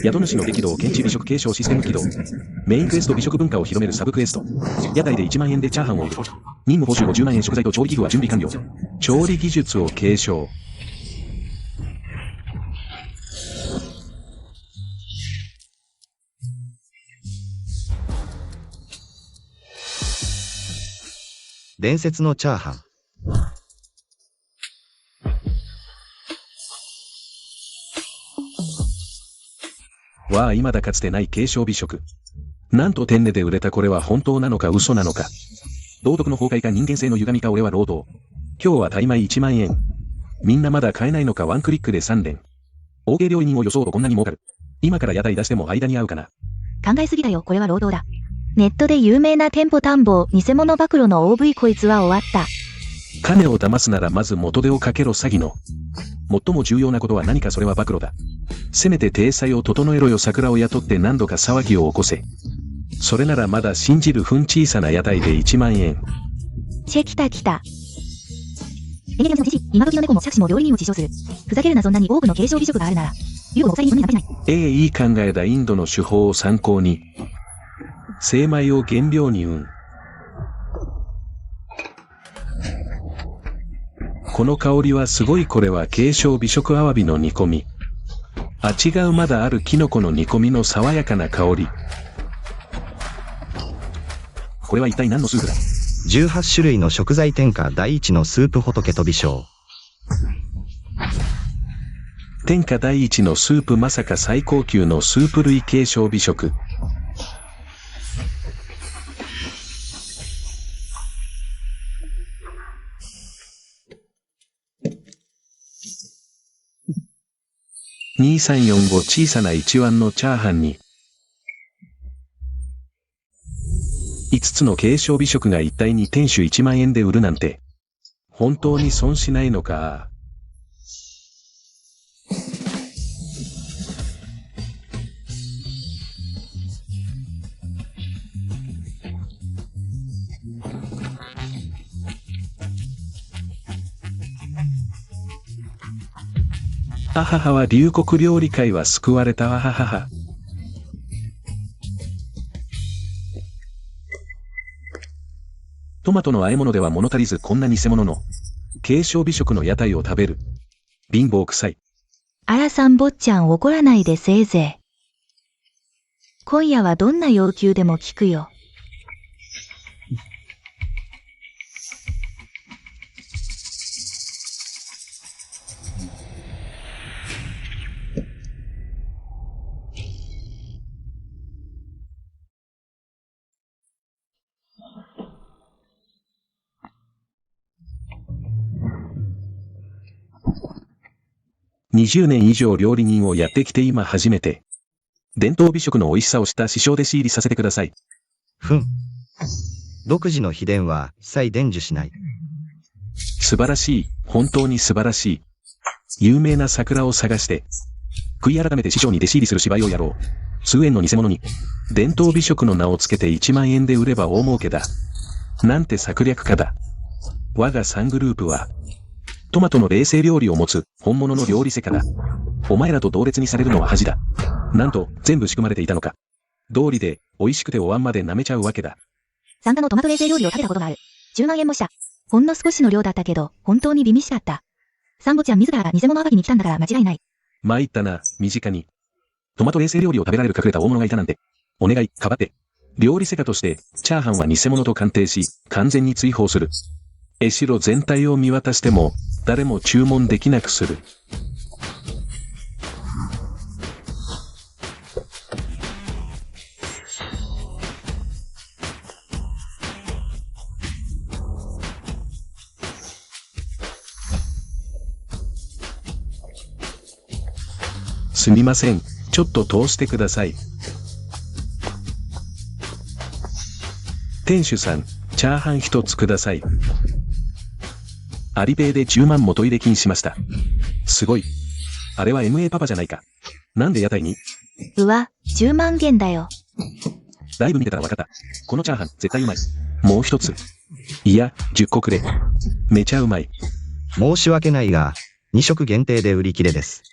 宿主の激動検知美食継承システム起動。メインクエスト美食文化を広めるサブクエスト。屋台で1万円でチャーハンを売る。任務報酬50万円食材と調理器具は準備完了。調理技術を継承。伝説のチャーハン。わあ、未だかつてない継承美食。なんと天音で売れたこれは本当なのか嘘なのか。道徳の崩壊か人間性の歪みか俺は労働。今日は大枚1万円。みんなまだ買えないのかワンクリックで3連。OK料理人を装うとこんなに儲かる。今から屋台出しても間に合うかな。考えすぎだよ、これは労働だ。ネットで有名な店舗探訪、偽物暴露の OV こいつは終わった。金を騙すならまず元手をかけろ詐欺の。最も重要なことは何かそれは暴露だ。せめて体裁を整えろよ桜を雇って何度か騒ぎを起こせ。それならまだ信じるふん小さな屋台で1万円。来た。エネルギーの自身、今時の猫も杓子も料理人を自称する。ふざけるなそんなに多くの継承美食があるなら。竜をお二人に食べない。いい考えだインドの手法を参考に。精米を原料にこの香りはすごいこれは継承美食アワビの煮込み。違うまだあるキノコの煮込みの爽やかな香り。これは一体何のスープだ？ 18 種類の食材天下第一のスープ仏と美称。天下第一のスープまさか最高級のスープ類継承美食。2345小さな一碗のチャーハンに5つの継承美食が一体に店主1万円で売るなんて本当に損しないのか。あははは龍谷料理界は救われたわははは。トマトの和え物では物足りずこんな偽物の継承美食の屋台を食べる。貧乏臭い。あらさん坊ちゃん怒らないでせいぜい。今夜はどんな要求でも聞くよ。20年以上料理人をやってきて今初めて伝統美食の美味しさを知った師匠弟子入りさせてください。独自の秘伝は一切伝授しない。素晴らしい、本当に素晴らしい。有名な桜を探して悔い改めて師匠に弟子入りする芝居をやろう。数円の偽物に伝統美食の名をつけて1万円で売れば大儲けだ。なんて策略家だ。我が3グループはトマトの冷製料理を持つ本物の料理世家だ。お前らと同列にされるのは恥だ。なんと全部仕組まれていたのか。道理で美味しくてお椀まで舐めちゃうわけだ。参加のトマト冷製料理を食べたことがある。10万円もした。ほんの少しの量だったけど本当に美味しかった。サンボちゃん自らが偽物アワビに来たんだから間違いない。参ったな、身近に。トマト冷製料理を食べられる隠れた大物がいたなんて。お願い、かばって。料理世家としてチャーハンは偽物と鑑定し完全に追放する。江代全体を見渡しても誰も注文できなくする。すみません、ちょっと通してください。店主さん、チャーハン一つください。アリペイで10万元入れ金しました。すごい。あれは MA パパじゃないか。なんで屋台に？うわ、10万元だよ。ライブ見てたらわかった。このチャーハン絶対うまい。もう一つ。いや、10個くれ。めちゃうまい。申し訳ないが、2食限定で売り切れです。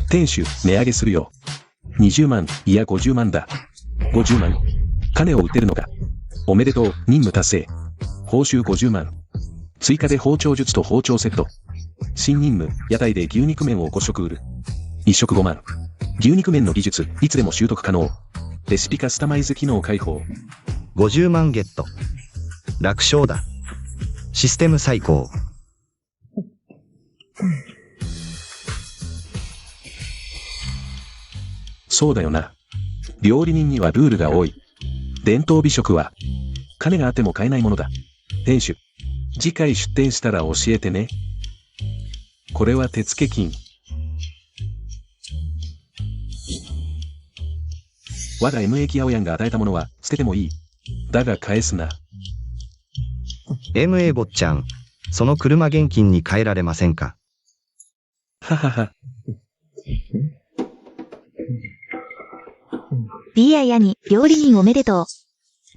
店主、値上げするよ。20万、いや50万だ。50万。金を売ってるのか。おめでとう、任務達成。報酬50万。追加で包丁術と包丁セット。新任務、屋台で牛肉麺を5食売る。1食5万。牛肉麺の技術、いつでも習得可能。レシピカスタマイズ機能開放。50万ゲット。楽勝だ。システム最高。そうだよな。料理人にはルールが多い。伝統美食は、金があっても買えないものだ。店主、次回出店したら教えてね。これは手付金。我が MA キアオヤンが与えたものは捨ててもいい。だが返すな。MA 坊ちゃん、その車現金に変えられませんか？ははは。B アに料理人おめでとう。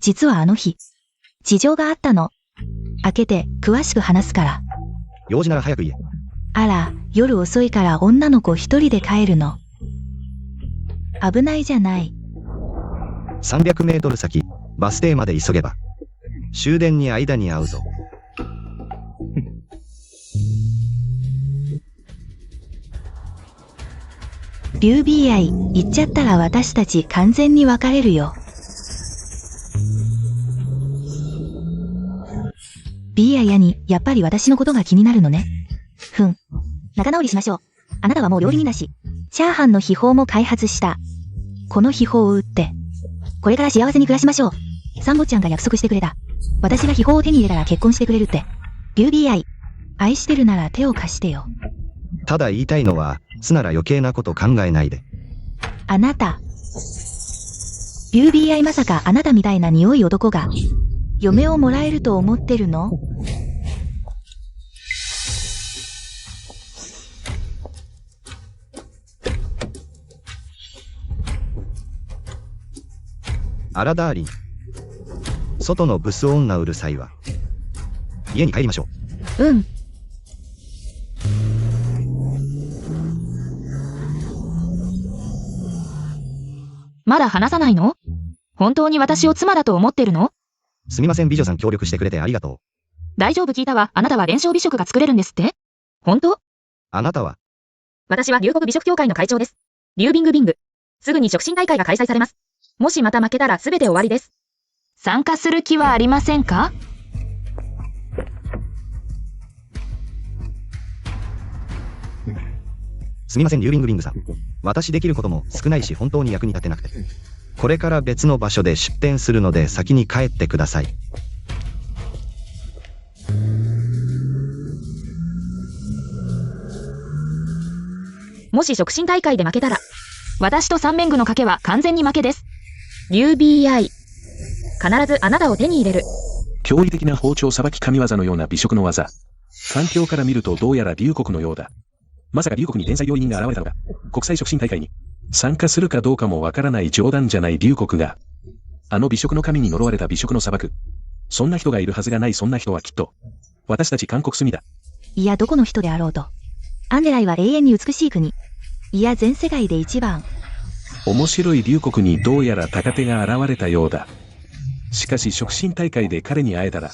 実はあの日、事情があったの。開けて詳しく話すから。用事なら早く言え。あら、夜遅いから女の子一人で帰るの。危ないじゃない。300メートル先、バス停まで急げば。終電に間に合うぞ。劉 B 愛、言っちゃったら私たち完全に別れるよ。B 愛やに、やっぱり私のことが気になるのね。仲直りしましょう。あなたはもう料理人だし、チャーハンの秘宝も開発した。この秘宝を売って、これから幸せに暮らしましょう。サンボちゃんが約束してくれた。私が秘宝を手に入れたら結婚してくれるって。劉 B 愛、愛してるなら手を貸してよ。ただ言いたいのは、すなら余計なこと考えないで。あなた。劉 B 愛まさかあなたみたいな匂い男が、嫁をもらえると思ってるの？あらダーリン。外のブス女うるさいわ。家に帰りましょう。うん。まだ話さないの？本当に私を妻だと思ってるの？すみません美女さん協力してくれてありがとう。大丈夫聞いたわ。あなたは連勝美食が作れるんですって？本当？あなたは？私は龍谷美食協会の会長です。リュービングビング。すぐに食審大会が開催されます。もしまた負けたらすべて終わりです。参加する気はありませんか？すみませんリュービングビングさん。私できることも少ないし本当に役に立てなくて。これから別の場所で出店するので先に帰ってください。もし食審大会で負けたら、私と三面具の賭けは完全に負けです。UBI。必ずあなたを手に入れる。驚異的な包丁さばき神業のような美食の技。環境から見るとどうやら龍国のようだ。まさか龍国に天才料理人が現れたのか。国際食審大会に参加するかどうかもわからない冗談じゃない龍国が。あの美食の神に呪われた美食の砂漠。そんな人がいるはずがない。そんな人はきっと、私たち韓国住みだ。いやどこの人であろうと。アンデライは永遠に美しい国。いや全世界で一番。面白い龍国にどうやら高手が現れたようだ。しかし食審大会で彼に会えたら、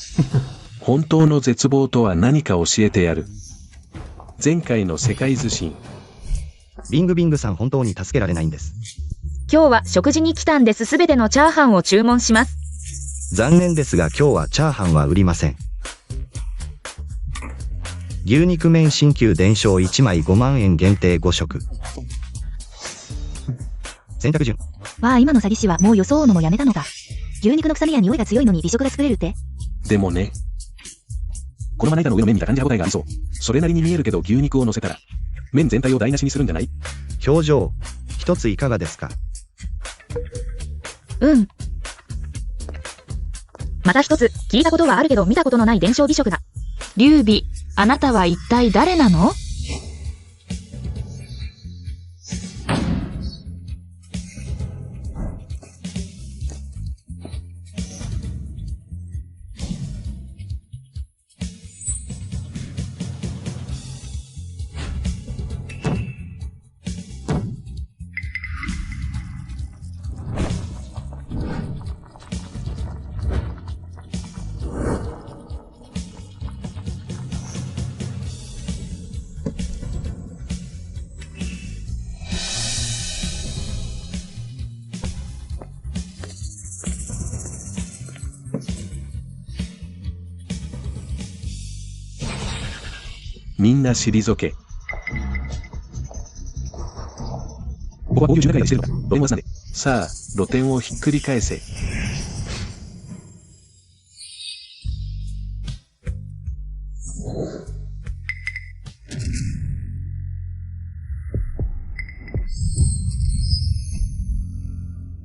本当の絶望とは何か教えてやる。前回の世界寿司。ビングビングさん本当に助けられないんです。今日は食事に来たんです。すべてのチャーハンを注文します。残念ですが今日はチャーハンは売りません。牛肉麺新旧伝承1枚5万円限定5食。選択順。わあ今の詐欺師はもう装うのもやめたのか。牛肉の臭みや匂いが強いのに美食が作れるって。でもね。このまな板の上の麺見た感じ歯応えがありそう。それなりに見えるけど牛肉を乗せたら、麺全体を台無しにするんじゃない？表情、一ついかがですか？うん。また一つ、聞いたことはあるけど見たことのない伝承美食だ。劉備、あなたは一体誰なの？みんな退け。ここは合流中がしてるのか。露店は挟んで。さあ、露店をひっくり返せ。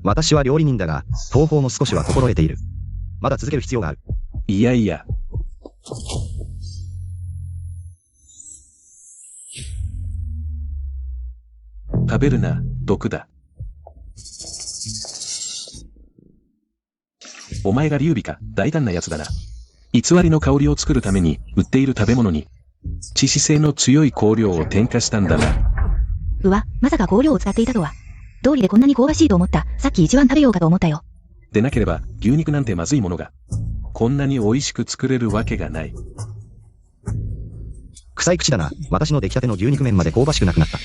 私は料理人だが、東方も少しは心得ている。まだ続ける必要がある。いやいや。食べるな、毒だ。お前が劉備か、大胆な奴だな。偽りの香りを作るために、売っている食べ物に、致死性の強い香料を添加したんだな。うわ、まさか香料を使っていたとは。通りでこんなに香ばしいと思った。さっき一番食べようかと思ったよ。でなければ、牛肉なんてまずいものが、こんなに美味しく作れるわけがない。臭い口だな。私の出来たての牛肉麺まで香ばしくなくなった。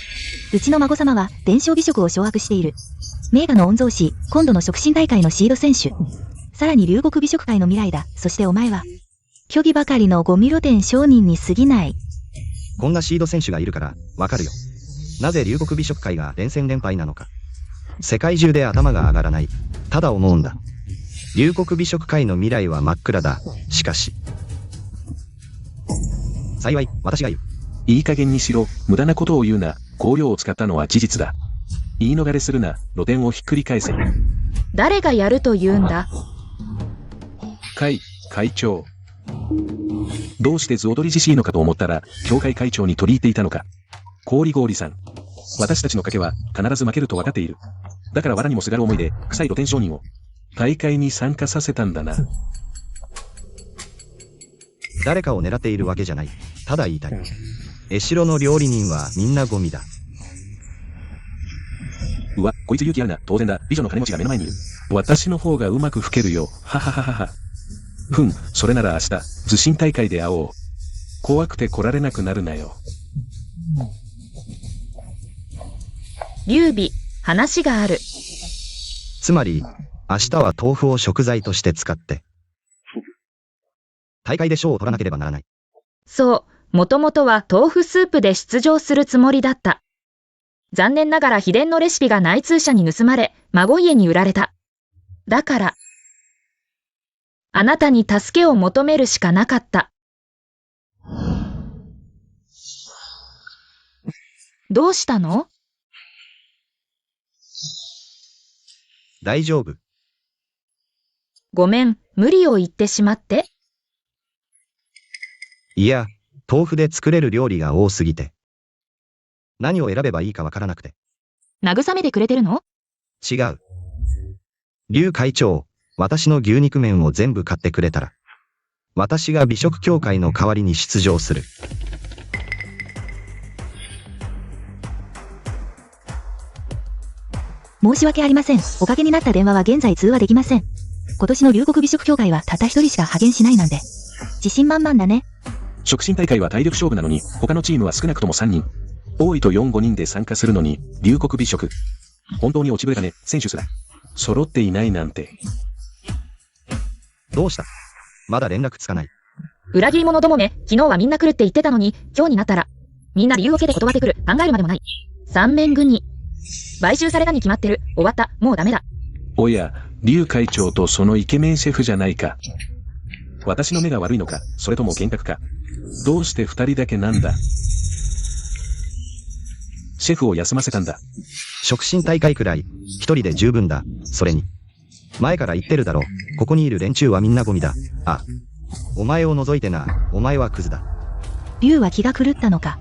うちの孫様は、伝承美食を掌握している。名画の御曹司、今度の促進大会のシード選手。さらに龍谷美食会の未来だ。そしてお前は、虚偽ばかりのゴミ露店商人に過ぎない。こんなシード選手がいるから、わかるよ。なぜ龍谷美食会が連戦連敗なのか。世界中で頭が上がらない。ただ思うんだ。龍谷美食会の未来は真っ暗だ。しかし。幸い、私が言う。いい加減にしろ、無駄なことを言うな、香料を使ったのは事実だ。言い逃れするな、露店をひっくり返せ。誰がやると言うんだ。会長。どうして図踊りじしいのかと思ったら、協会会長に取り入っていたのか。氷さん。私たちの賭けは必ず負けると分かっている。だから藁にもすがる思いで、臭い露天商人を、大会に参加させたんだな。誰かを狙っているわけじゃない。ただ言いたい。江代の料理人はみんなゴミだ。うわ、こいつ勇気あるな。当然だ。美女の金持ちが目の前にいる。私の方がうまく吹けるよ。ははははは。それなら明日、図心大会で会おう。怖くて来られなくなるなよ。劉備、話がある。つまり、明日は豆腐を食材として使って、大会で賞を取らなければならない。そう、もともとは豆腐スープで出場するつもりだった。残念ながら秘伝のレシピが内通者に盗まれ、孫家に売られた。だから、あなたに助けを求めるしかなかった。どうしたの？大丈夫。ごめん、無理を言ってしまって。いや、豆腐で作れる料理が多すぎて。何を選べばいいかわからなくて。慰めてくれてるの？違う。劉会長、私の牛肉麺を全部買ってくれたら、私が美食協会の代わりに出場する。申し訳ありません。おかけになった電話は現在通話できません。今年の龍谷美食協会はたった一人しか派遣しないなんで。自信満々だね。促進大会は体力勝負なのに、他のチームは少なくとも3人。多いと4、5人で参加するのに、龍谷美食。本当に落ちぶれたね、選手すら。揃っていないなんて。どうした？まだ連絡つかない。裏切り者どもめ、昨日はみんな来るって言ってたのに、今日になったら、みんな理由をつけて断ってくる。考えるまでもない。三面軍に。買収されたに決まってる。終わった。もうダメだ。おや、劉会長とそのイケメンシェフじゃないか。私の目が悪いのか、それとも幻覚か。どうして2人だけなんだ。シェフを休ませたんだ。促進大会くらい、一人で十分だ。それに。前から言ってるだろ。ここにいる連中はみんなゴミだ。あ、お前を除いてな。お前はクズだ。劉は気が狂ったのか。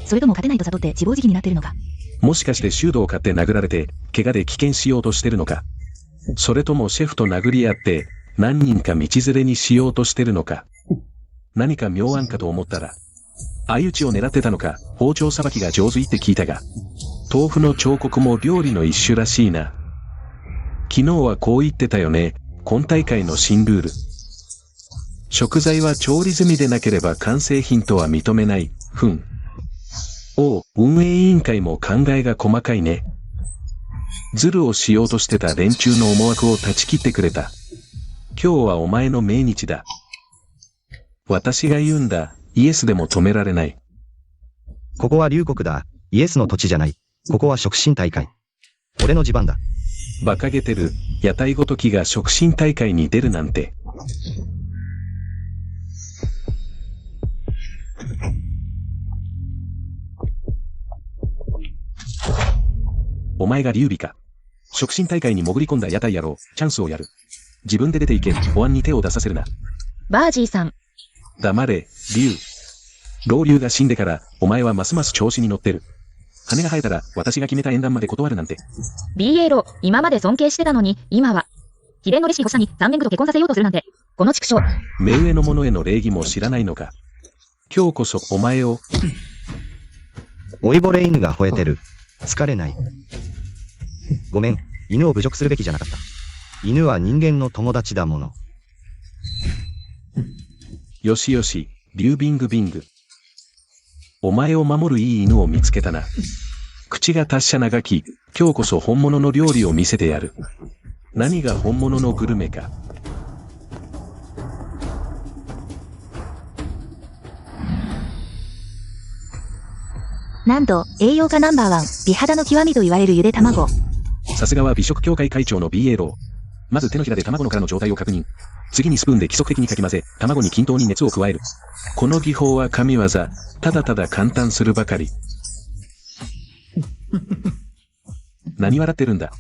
それとも勝てないと悟って自暴自棄になってるのか。もしかしてシュートを買って殴られて、怪我で棄権しようとしてるのか。それともシェフと殴り合って、何人か道連れにしようとしてるのか。何か妙案かと思ったら、相打ちを狙ってたのか。包丁さばきが上手いって聞いたが、豆腐の彫刻も料理の一種らしいな。昨日はこう言ってたよね。今大会の新ルール。食材は調理済みでなければ完成品とは認めない。おう、運営委員会も考えが細かいね。ズルをしようとしてた連中の思惑を断ち切ってくれた。今日はお前の命日だ。私が言うんだ。イエスでも止められない。ここは龍国だ。イエスの土地じゃない。ここは触診大会。俺の地盤だ。馬鹿げてる、屋台ごときが触診大会に出るなんて。お前が劉備か。触診大会に潜り込んだ屋台野郎、チャンスをやる。自分で出ていけ、保安に手を出させるな。バージーさん。黙れ、劉。老劉が死んでから、お前はますます調子に乗ってる。羽が生えたら、私が決めた縁談まで断るなんて。BA ロー、今まで尊敬してたのに、今は。秘伝のレシピ保者に三年具と結婚させようとするなんて。この畜生。目上の者への礼儀も知らないのか。今日こそお前を。老いぼれ犬が吠えてる。疲れない。ごめん、犬を侮辱するべきじゃなかった。犬は人間の友達だもの。よしよし、リュウビングビング。お前を守るいい犬を見つけたな。口が達者なガキ、今日こそ本物の料理を見せてやる。何が本物のグルメか。なんと、栄養価ナンバーワン、美肌の極みと言われるゆで卵。さすがは美食協会会長の BA ロー。まず手のひらで卵の殻の状態を確認。次にスプーンで規則的にかき混ぜ、卵に均等に熱を加える。この技法は神業、ただただ簡単するばかり。何笑ってるんだ。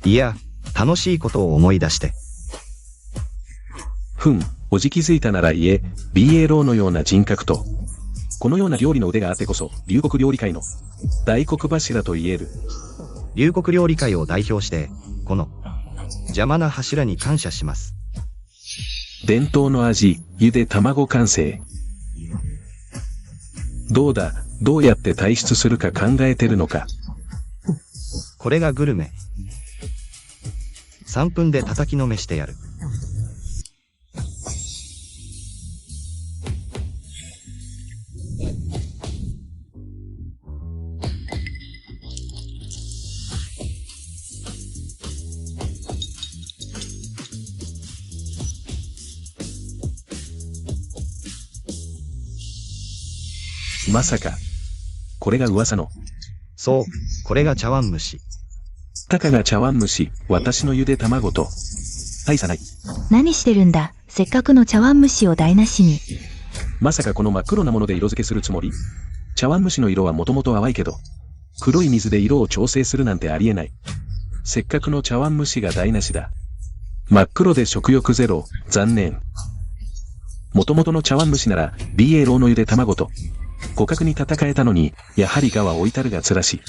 いや、楽しいことを思い出して。ふん、おじ気づいたなら言え、BA ローのような人格と、このような料理の腕があってこそ、龍国料理界の大黒柱と言える。龍国料理界を代表して、この邪魔な柱に感謝します。伝統の味、ゆで卵完成。どうだ、どうやって退出するか考えてるのか。これがグルメ。3分で叩きのめしてやる。まさか。これが噂の。そう、これが茶碗蒸し。たかが茶碗蒸し、私のゆで卵と。大差ない。何してるんだ、せっかくの茶碗蒸しを台無しに。まさかこの真っ黒なもので色付けするつもり？茶碗蒸しの色はもともと淡いけど、黒い水で色を調整するなんてありえない。せっかくの茶碗蒸しが台無しだ。真っ黒で食欲ゼロ、残念。もともとの茶碗蒸しなら、BA ローのゆで卵と、互角に戦えたのに、やはり我は置いたるがつらし。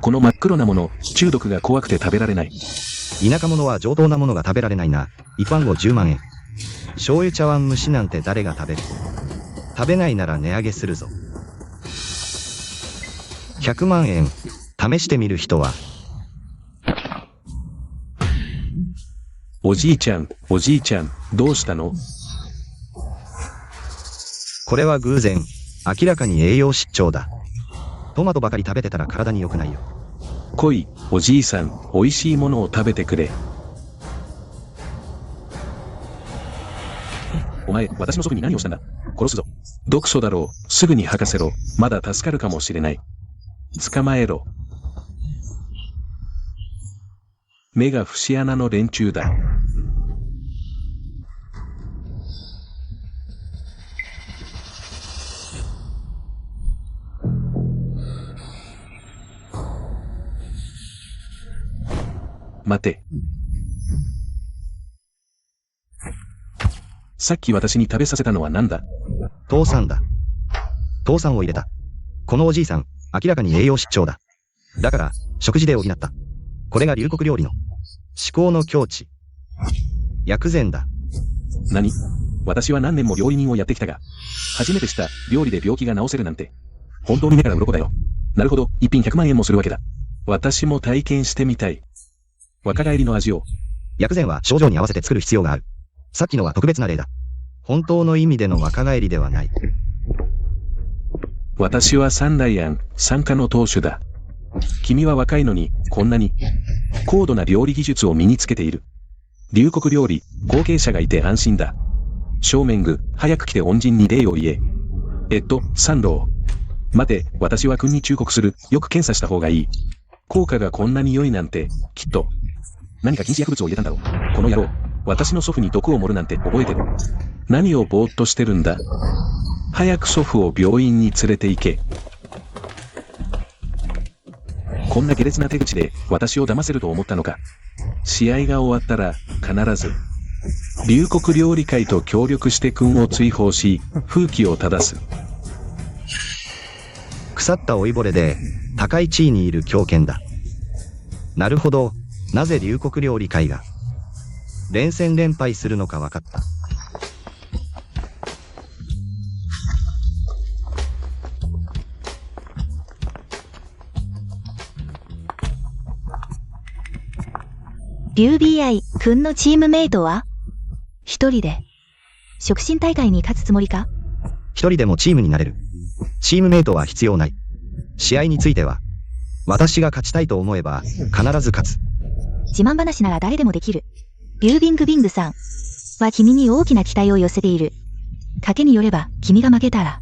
この真っ黒なもの、中毒が怖くて食べられない。田舎者は上等なものが食べられないな。一般後10万円。醤油茶碗蒸しなんて誰が食べる？食べないなら値上げするぞ。100万円。試してみる人は。おじいちゃん、おじいちゃん、どうしたの？これは偶然。明らかに栄養失調だ。トマトばかり食べてたら体に良くないよ。来い、おじいさん、美味しいものを食べてくれ。お前、私の祖父に何をしたんだ？殺すぞ。毒素だろう、すぐに吐かせろ。まだ助かるかもしれない。捕まえろ。目が節穴の連中だ。待て。さっき私に食べさせたのは何だ？父さんだ。父さんを入れた。このおじいさん、明らかに栄養失調だ。だから、食事で補った。これが龍国料理の至高の境地。薬膳だ。何？私は何年も料理人をやってきたが、初めてした料理で病気が治せるなんて。本当に目から鱗だよ。なるほど、一品100万円もするわけだ。私も体験してみたい。若返りの味を。薬膳は症状に合わせて作る必要がある。さっきのは特別な例だ。本当の意味での若返りではない。私は三代庵、三家の当主だ。君は若いのに、こんなに、高度な料理技術を身につけている。龍国料理、後継者がいて安心だ。正面具、早く来て恩人に礼を言え。三郎。待て、私は君に忠告する。よく検査した方がいい。効果がこんなに良いなんて、きっと。何か禁止薬物を入れたんだろう。この野郎。私の祖父に毒を盛るなんて覚えてる。何をぼーっとしてるんだ。早く祖父を病院に連れて行け。こんな下劣な手口で私を騙せると思ったのか。試合が終わったら必ず龍谷料理会と協力して君を追放し風紀を正す。腐った老いぼれで高い地位にいる狂犬だ。なるほど、なぜ龍谷料理会が連戦連敗するのか分かった。劉備愛くんのチームメイトは一人で触診大会に勝つつもりか？一人でもチームになれる。チームメイトは必要ない。試合については私が勝ちたいと思えば必ず勝つ。自慢話なら誰でもできる。リュービングビングさんは君に大きな期待を寄せている。賭けによれば君が負けたら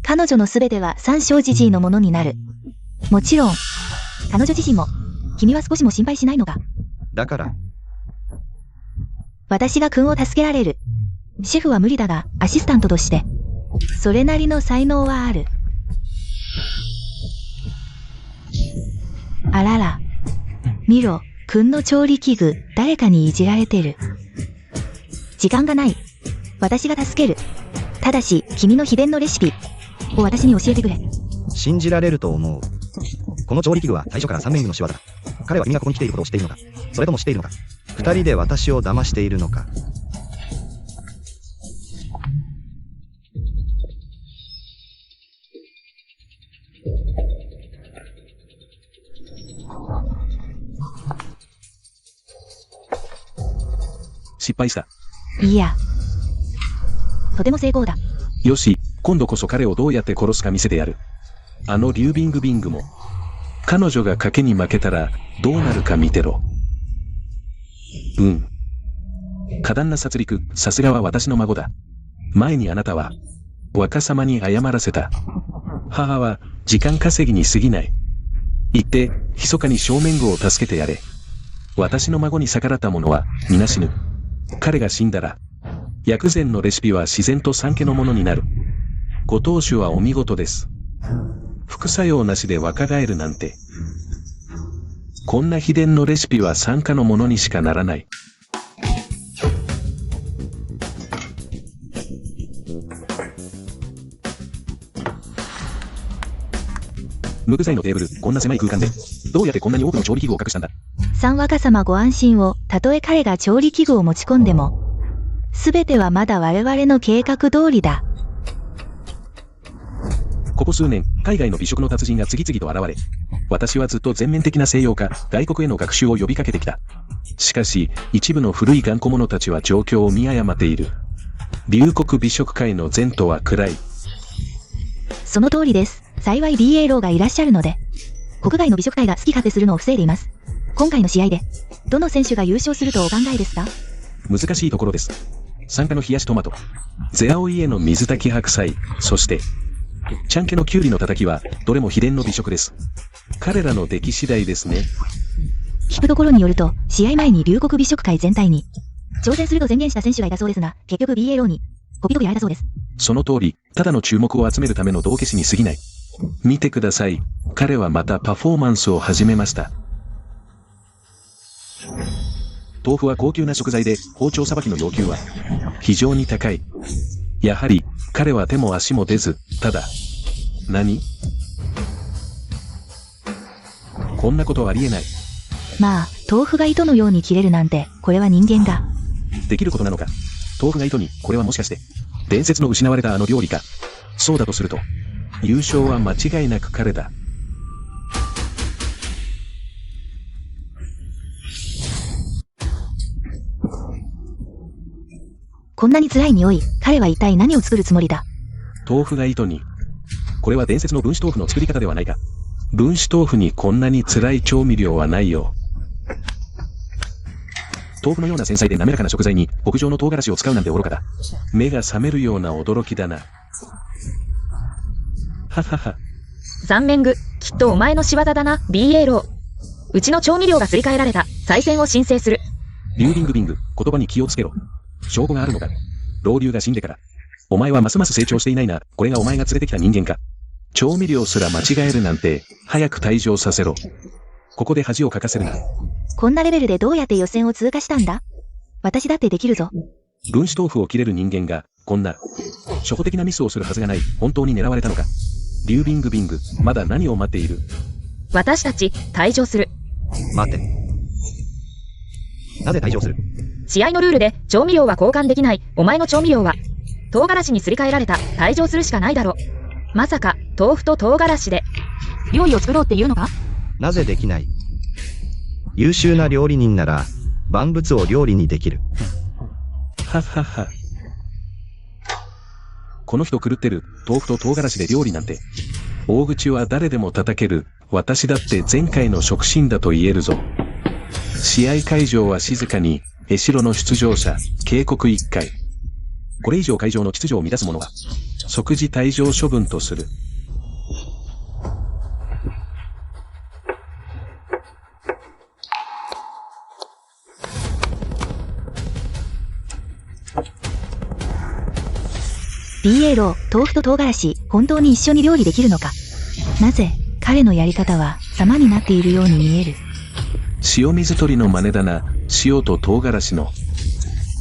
彼女のすべては三章じじいのものになる。もちろん彼女自身も。君は少しも心配しないのか？だから私が君を助けられる。シェフは無理だがアシスタントとしてそれなりの才能はある。あらら、見ろ、君の調理器具誰かにいじられてる。時間がない。私が助ける。ただし君の秘伝のレシピを私に教えてくれ。信じられると思う。この調理器具は最初から3名の仕業だ。彼は君がここに来ていることを知っているのか、それとも知っているのか。二人で私を騙しているのか。失敗した。いや、とても成功だ。よし、今度こそ彼をどうやって殺すか見せてやる。あのリュービングビングも。彼女が賭けに負けたらどうなるか見てろ。過断な殺戮、さすがは私の孫だ。前にあなたは若様に謝らせた。母は時間稼ぎに過ぎない。行って密かに正面具を助けてやれ。私の孫に逆らった者は皆死ぬ。彼が死んだら薬膳のレシピは自然と産家のものになる。ご当主はお見事です。副作用なしで若返るなんて。こんな秘伝のレシピは産家のものにしかならない。無具材のテーブル、こんな狭い空間で、どうやってこんなに多くの調理器具を隠したんだ。三若様ご安心を、たとえ彼が調理器具を持ち込んでも、すべてはまだ我々の計画通りだ。ここ数年、海外の美食の達人が次々と現れ、私はずっと全面的な西洋化、外国への学習を呼びかけてきた。しかし、一部の古い頑固者たちは状況を見誤っている。龍谷美食会の前途は暗い。その通りです。幸い BA ローがいらっしゃるので、国外の美食会が好き勝手するのを防いでいます。今回の試合で、どの選手が優勝するとお考えですか？難しいところです。産科の冷やしトマト、ゼアオイエの水炊き白菜、そして、チャンケのキュウリのたたきは、どれも秘伝の美食です。彼らの出来次第ですね。聞くところによると、試合前に龍谷美食会全体に、挑戦すると宣言した選手がいたそうですが、結局 BA ローに、こびとびられたそうです。その通り、ただの注目を集めるための道化師に過ぎない。見てください。彼はまたパフォーマンスを始めました。豆腐は高級な食材で、包丁さばきの要求は非常に高い。やはり、彼は手も足も出ず、ただ、何？こんなことありえない。まあ、豆腐が糸のように切れるなんて、これは人間が。できることなのか。豆腐が糸に、これはもしかして、伝説の失われたあの料理か。そうだとすると、優勝は間違いなく彼だ。こんなに辛い匂い、彼は一体何を作るつもりだ？豆腐が糸に。これは伝説の分子豆腐の作り方ではないか。分子豆腐にこんなに辛い調味料はないよ。豆腐のような繊細で滑らかな食材に極上の唐辛子を使うなんて愚かだ。目が覚めるような驚きだな。ははは、三面具、きっとお前の仕業だな、BA ロー。うちの調味料がすり替えられた。再選を申請する。リュウビングビング、言葉に気をつけろ。証拠があるのか。老流が死んでから。お前はますます成長していないな。これがお前が連れてきた人間か。調味料すら間違えるなんて、早く退場させろ。ここで恥をかかせるな。こんなレベルでどうやって予選を通過したんだ？私だってできるぞ。分子豆腐を切れる人間が、こんな、初歩的なミスをするはずがない。本当に狙われたのか。リュウビングビング、まだ何を待っている？私たち、退場する。待て。なぜ退場する？試合のルールで、調味料は交換できない。お前の調味料は、唐辛子にすり替えられた。退場するしかないだろ。まさか、豆腐と唐辛子で、料理を作ろうっていうのか？なぜできない？優秀な料理人なら、万物を料理にできる。はっはっは。この人狂ってる。豆腐と唐辛子で料理なんて。大口は誰でも叩ける。私だって前回の触診だと言えるぞ。試合会場は静かに、江代の出場者、警告1回。これ以上会場の秩序を乱す者は、即時退場処分とする。BA ロー、豆腐と唐辛子、本当に一緒に料理できるのか。なぜ、彼のやり方は様になっているように見える。塩水取りの真似だな。塩と唐辛子の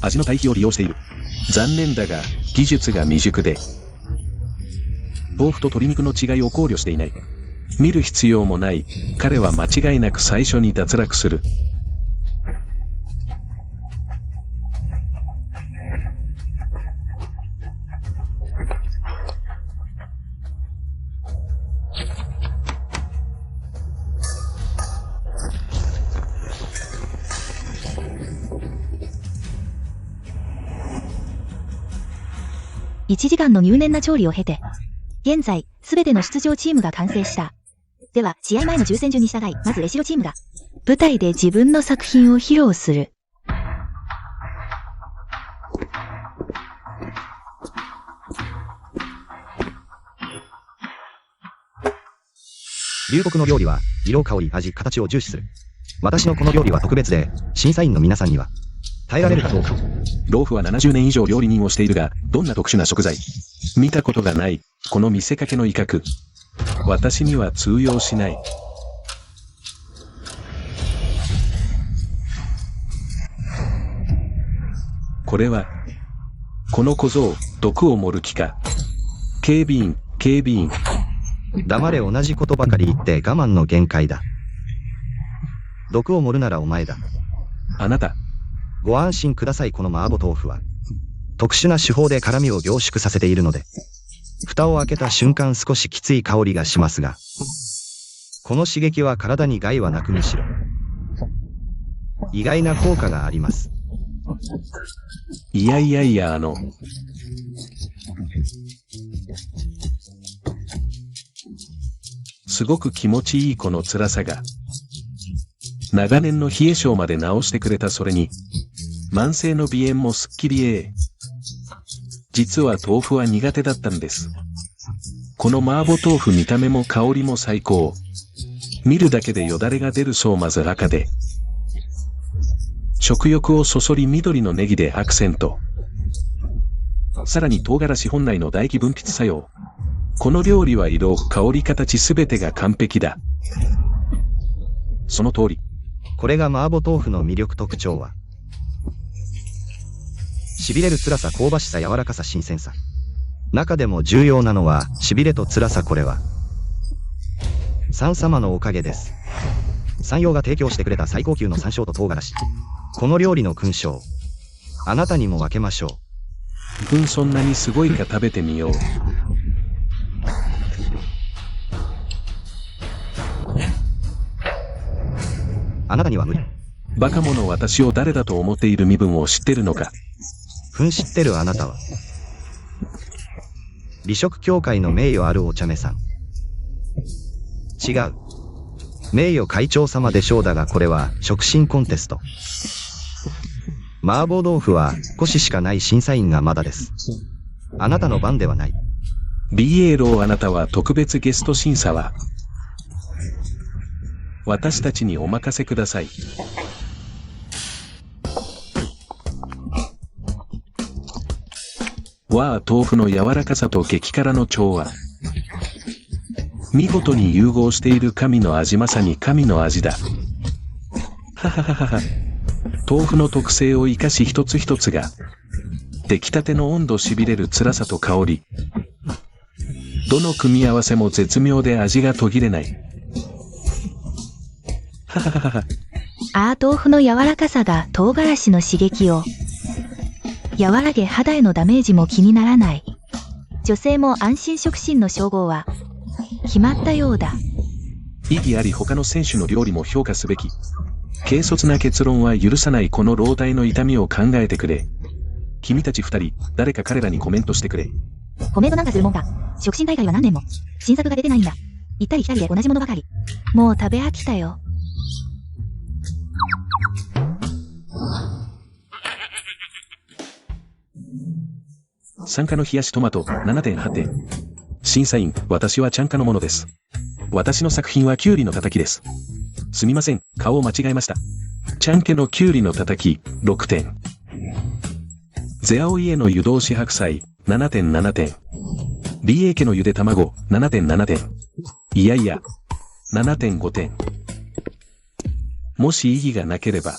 味の対比を利用している。残念だが、技術が未熟で、豆腐と鶏肉の違いを考慮していない。見る必要もない。彼は間違いなく最初に脱落する。1時間の入念な調理を経て、現在、すべての出場チームが完成した。では、試合前の重戦順に従い、まず江代チームが、舞台で自分の作品を披露する。龍谷の料理は、色、香り、味、形を重視する。私のこの料理は特別で、審査員の皆さんには、耐えられるかどうか。老夫は70年以上料理人をしているが、どんな特殊な食材？見たことがない。この見せかけの威嚇。私には通用しない。これは、この小僧、毒を盛る気か。警備員。黙れ、同じことばかり言って我慢の限界だ。毒を盛るならお前だ。あなた。ご安心ください。この麻婆豆腐は、特殊な手法で辛みを凝縮させているので、蓋を開けた瞬間少しきつい香りがしますが、この刺激は体に害はなくむしろ、意外な効果があります。いや、すごく気持ちいいこの辛さが、長年の冷え性まで治してくれた。それに、慢性の鼻炎もすっきり。実は豆腐は苦手だったんです。この麻婆豆腐見た目も香りも最高。見るだけでよだれが出るそう。まず赤で。食欲をそそり緑のネギでアクセント。さらに唐辛子本来の唾液分泌作用。この料理は色、香り、形すべてが完璧だ。その通り。これが麻婆豆腐の魅力特徴は。痺れる辛さ、香ばしさ、柔らかさ、新鮮さ。中でも重要なのは、痺れと辛さ。これは、三様のおかげです。山陽が提供してくれた最高級の山椒と唐辛子。この料理の勲章。あなたにも分けましょう。そんなにすごいか食べてみよう。あなたには無理。バカ者、私を誰だと思っている身分を知ってるのか。知ってる。あなたは美食協会の名誉あるお茶目さん。違う。名誉会長様でしょう。だがこれは食審コンテスト。麻婆豆腐は少ししかない審査員がまだです。あなたの番ではない。BA ローあなたは特別ゲスト審査は、私たちにお任せください。わあ豆腐の柔らかさと激辛の調和。見事に融合している神の味、まさに神の味だ。ははははは。豆腐の特性を生かし一つ一つが、出来たての温度しびれる辛さと香り。どの組み合わせも絶妙で味が途切れない。ははははは。豆腐の柔らかさが唐辛子の刺激を。和らげ肌へのダメージも気にならない。女性も安心食品の称号は、決まったようだ。意義あり他の選手の料理も評価すべき。軽率な結論は許さない。この老体の痛みを考えてくれ。君たち二人、誰か彼らにコメントしてくれ。コメントなんかするもんか。食品大会は何年も、新作が出てないんだ。行ったり来たりで同じものばかり。もう食べ飽きたよ。参加の冷やしトマト 7.8 点。審査員、私はちゃんかのものです。私の作品はキュウリのたたきです。すみません、顔を間違えました。ちゃんけのキュウリのたたき 6 点。ゼアオイエの湯通し白菜 7.7 点。BA 家のゆで卵 7.7 点。いやいや、7.5 点。もし意義がなければ、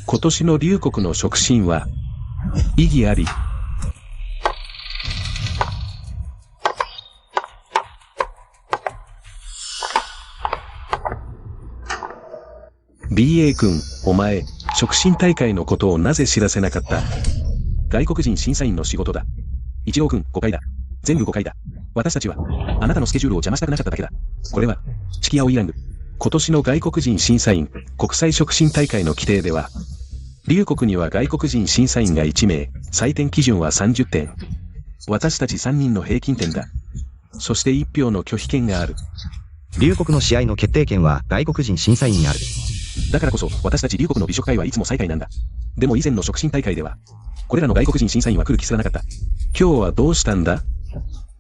今年の龍谷の食神は、意義あり。BA 君、お前、食神大会のことをなぜ知らせなかった？外国人審査員の仕事だ。一郎君、誤解だ。全部誤解だ。私たちは、あなたのスケジュールを邪魔したくなかっただけだ。これは、チキアオイラング。今年の外国人審査員、国際食神大会の規定では、龍谷には外国人審査員が1名、採点基準は30点。私たち3人の平均点だ。そして1票の拒否権がある。龍谷の試合の決定権は外国人審査員にある。だからこそ、私たち龍谷の美食会はいつも最下位なんだ。でも以前の食神大会では、これらの外国人審査員は来る気すらなかった。今日はどうしたんだ？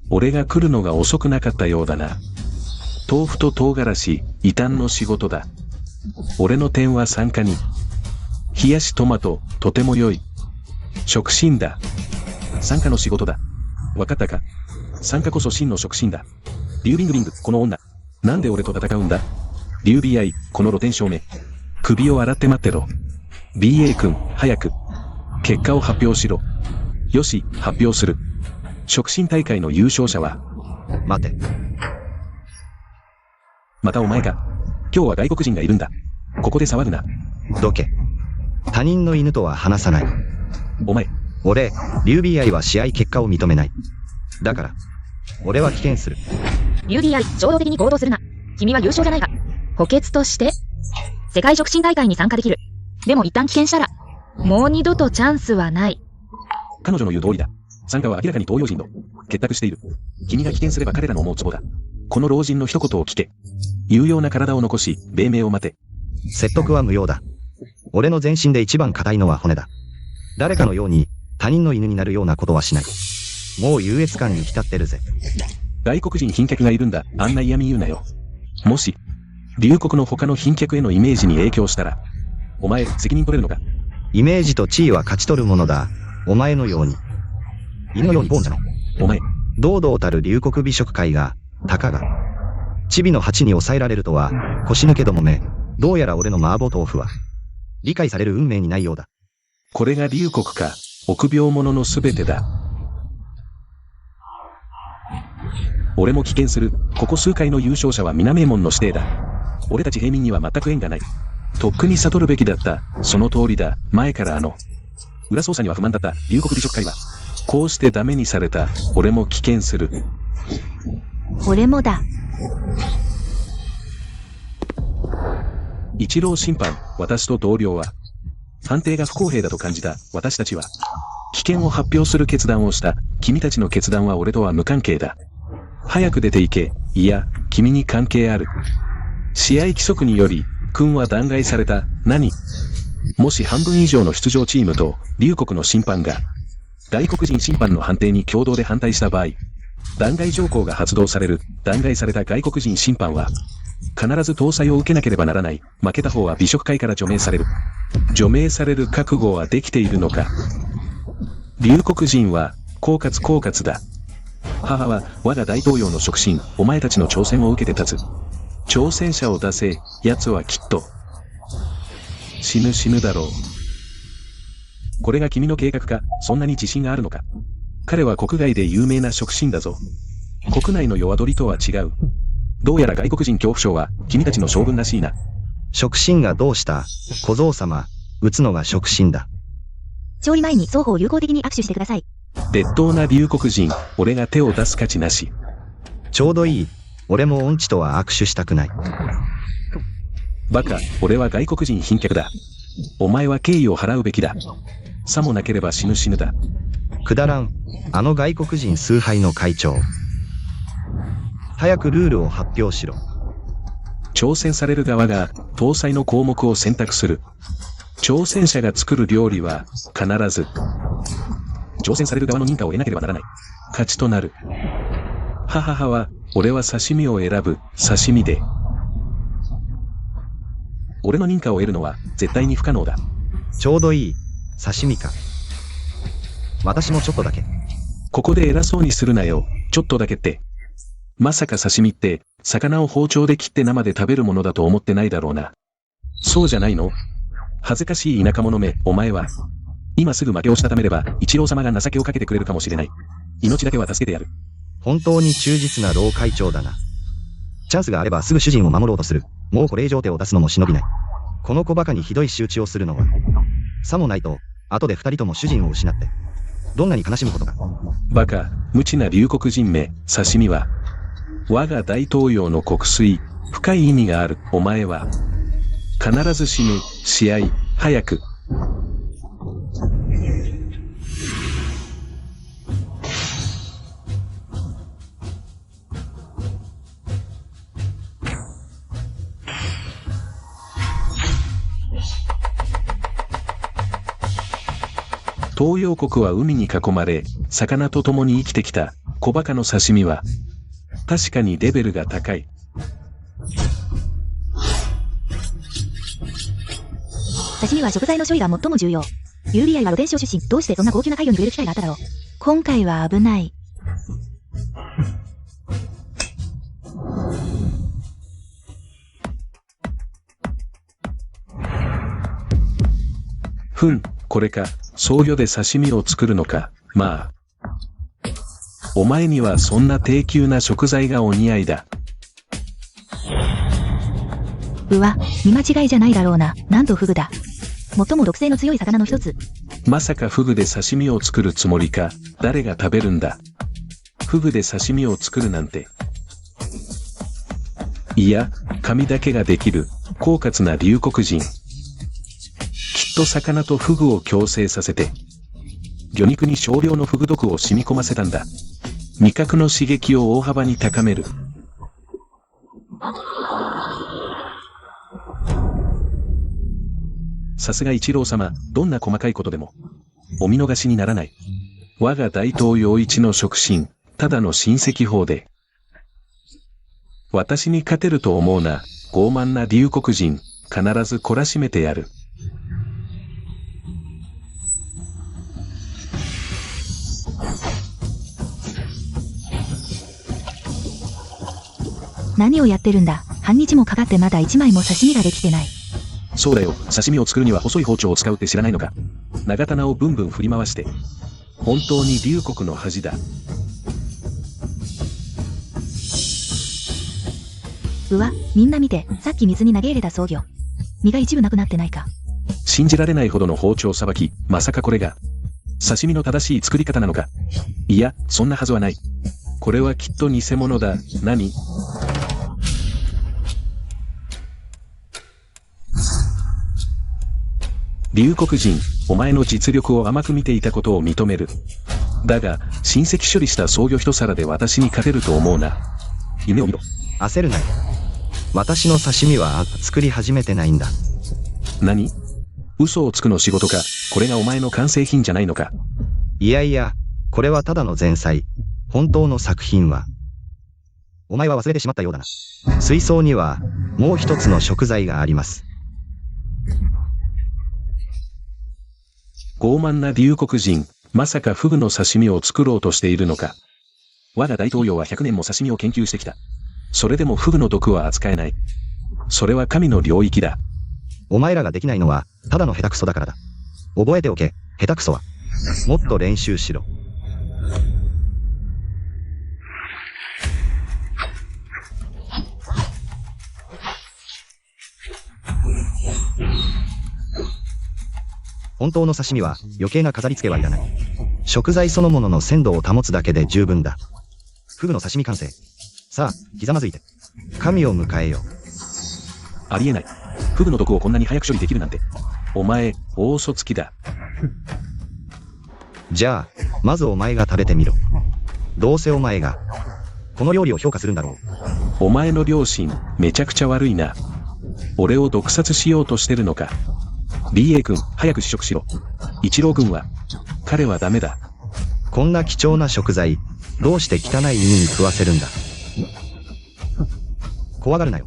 俺が来るのが遅くなかったようだな。豆腐と唐辛子、異端の仕事だ。俺の点は参加に。冷やしトマト、とても良い。食神だ。参加の仕事だ。わかったか？参加こそ真の食神だ。リュウビングビング、この女。なんで俺と戦うんだ？リュウビアイ、この露天証明。首を洗って待ってろ。BA 君、早く。結果を発表しろ。よし、発表する。食神大会の優勝者は。待て。またお前か。今日は外国人がいるんだ。ここで騒ぐな。どけ。他人の犬とは話さない。お前。俺、リュウビアイは試合結果を認めない。だから、俺は棄権する。リュウビアイ、衝動的に行動するな。君は優勝じゃないか。補欠として、世界食神大会に参加できる。でも一旦棄権したら、もう二度とチャンスはない。彼女の言う通りだ。参加は明らかに東洋人の結託している。君が棄権すれば彼らの思うツボだ。この老人の一言を聞け。有用な体を残し、米命を待て。説得は無用だ。俺の全身で一番硬いのは骨だ。誰かのように他人の犬になるようなことはしない。もう優越感に浸ってるぜ。外国人賓客がいるんだ。あんな嫌味言うなよ。もし、龍谷の他の賓客へのイメージに影響したら、お前、責任取れるのか？イメージと地位は勝ち取るものだ。お前のように。犬のようにボーンじゃない。お前。堂々たる龍谷美食会が、たかが。チビの鉢に抑えられるとは、腰抜けどもめ。どうやら俺の麻婆豆腐は、理解される運命にないようだ。これが龍谷か、臆病者のすべてだ。俺も棄権する。ここ数回の優勝者は南衛門の指定だ。俺たち平民には全く縁がない。とっくに悟るべきだった。その通りだ。前から裏操作には不満だった。龍谷美食会は。こうしてダメにされた。俺も棄権する。俺もだ。一郎審判、私と同僚は、判定が不公平だと感じた。私たちは、棄権を発表する決断をした。君たちの決断は俺とは無関係だ。早く出て行け。いや、君に関係ある。試合規則により、君は弾劾された。何？もし半分以上の出場チームと龍谷の審判が、外国人審判の判定に共同で反対した場合、弾劾条項が発動される。弾劾された外国人審判は、必ず搭載を受けなければならない。負けた方は美食会から除名される。除名される覚悟はできているのか。龍谷人は、狡猾だ。母は、我が大統領の触診、お前たちの挑戦を受けて立つ。挑戦者を出せ、奴はきっと。死ぬだろう。これが君の計画か、そんなに自信があるのか。彼は国外で有名な触診だぞ。国内の弱鳥とは違う。どうやら外国人恐怖症は、君たちの将軍らしいな。触診がどうした？小僧様、撃つのが触診だ。勝利前に双方友好的に握手してください。劣等な龍谷人、俺が手を出す価値なし。ちょうどいい。俺も音痴とは握手したくない。バカ、俺は外国人賓客だ。お前は敬意を払うべきだ。さもなければ死ぬだ。くだらん。あの外国人崇拝の会長。早くルールを発表しろ。挑戦される側が搭載の項目を選択する。挑戦者が作る料理は必ず挑戦される側の認可を得なければならない。勝ちとなる。母は、俺は刺身を選ぶ。刺身で。俺の認可を得るのは絶対に不可能だ。ちょうどいい。刺身か。私もちょっとだけ。ここで偉そうにするなよ。ちょっとだけって。まさか刺身って、魚を包丁で切って生で食べるものだと思ってないだろうな。そうじゃないの？恥ずかしい田舎者め、お前は。今すぐ負けをしたためれば、一郎様が情けをかけてくれるかもしれない。命だけは助けてやる。本当に忠実な老会長だな。チャンスがあればすぐ主人を守ろうとする。もうこれ以上手を出すのも忍びない。この小馬鹿にひどい仕打ちをするのは。さもないと、後で二人とも主人を失って。どんなに悲しむことか。バカ、無知な龍谷人め、刺身は。我が大統領の国粋、深い意味がある。お前は。必ず死ぬ。試合、早く。東洋国は海に囲まれ、魚と共に生きてきた小バカの刺身は、確かにレベルが高い。刺身は食材の処理が最も重要。UBI は露天商出身。どうしてそんな高級な貝魚に触れる機会があっただろう。今回は危ない。これか。僧侶で刺身を作るのか。まあ。お前にはそんな低級な食材がお似合いだ。見間違いじゃないだろうな。なんとフグだ。最も毒性の強い魚の一つ。まさかフグで刺身を作るつもりか。誰が食べるんだ。フグで刺身を作るなんて。いや、紙だけができる、狡猾な龍谷人。きっと魚とフグを共生させて、魚肉に少量のフグ毒を染み込ませたんだ。味覚の刺激を大幅に高める。さすが一郎様、どんな細かいことでも、お見逃しにならない。我が大統領一の触診、ただの親戚法で。私に勝てると思うな、傲慢な龍谷人、必ず懲らしめてやる。何をやってるんだ。半日もかかってまだ一枚も刺身ができてない。そうだよ、刺身を作るには細い包丁を使うって知らないのか。長刀をブンブン振り回して。本当に龍谷の恥だ。みんな見て、さっき水に投げ入れた僧侶。身が一部なくなってないか。信じられないほどの包丁さばき、まさかこれが、刺身の正しい作り方なのか。いや、そんなはずはない。これはきっと偽物だ。何？龍谷人、お前の実力を甘く見ていたことを認める。だが、親戚処理した僧侶一皿で私に勝てると思うな。夢を見ろ。焦るなよ。私の刺身は作り始めてないんだ。何？嘘をつくの仕事か。これがお前の完成品じゃないのか。いやいや、これはただの前菜。本当の作品は。お前は忘れてしまったようだな。水槽には、もう一つの食材があります。傲慢な龍谷人、まさかフグの刺身を作ろうとしているのか。我が大統領は100年も刺身を研究してきた。それでもフグの毒は扱えない。それは神の領域だ。お前らができないのは、ただの下手くそだからだ。覚えておけ、下手くそは。もっと練習しろ。本当の刺身は余計な飾り付けはいらない。食材そのものの鮮度を保つだけで十分だ。フグの刺身完成。さあ、ひざまずいて。神を迎えよ。ありえない。フグの毒をこんなに早く処理できるなんて。お前、大嘘つきだ。じゃあ、まずお前が食べてみろ。どうせお前が、この料理を評価するんだろう。お前の両親、めちゃくちゃ悪いな。俺を毒殺しようとしてるのか。BA 君、早く試食しろ。一郎君は、彼はダメだ。こんな貴重な食材、どうして汚い犬に食わせるんだ。怖がるなよ。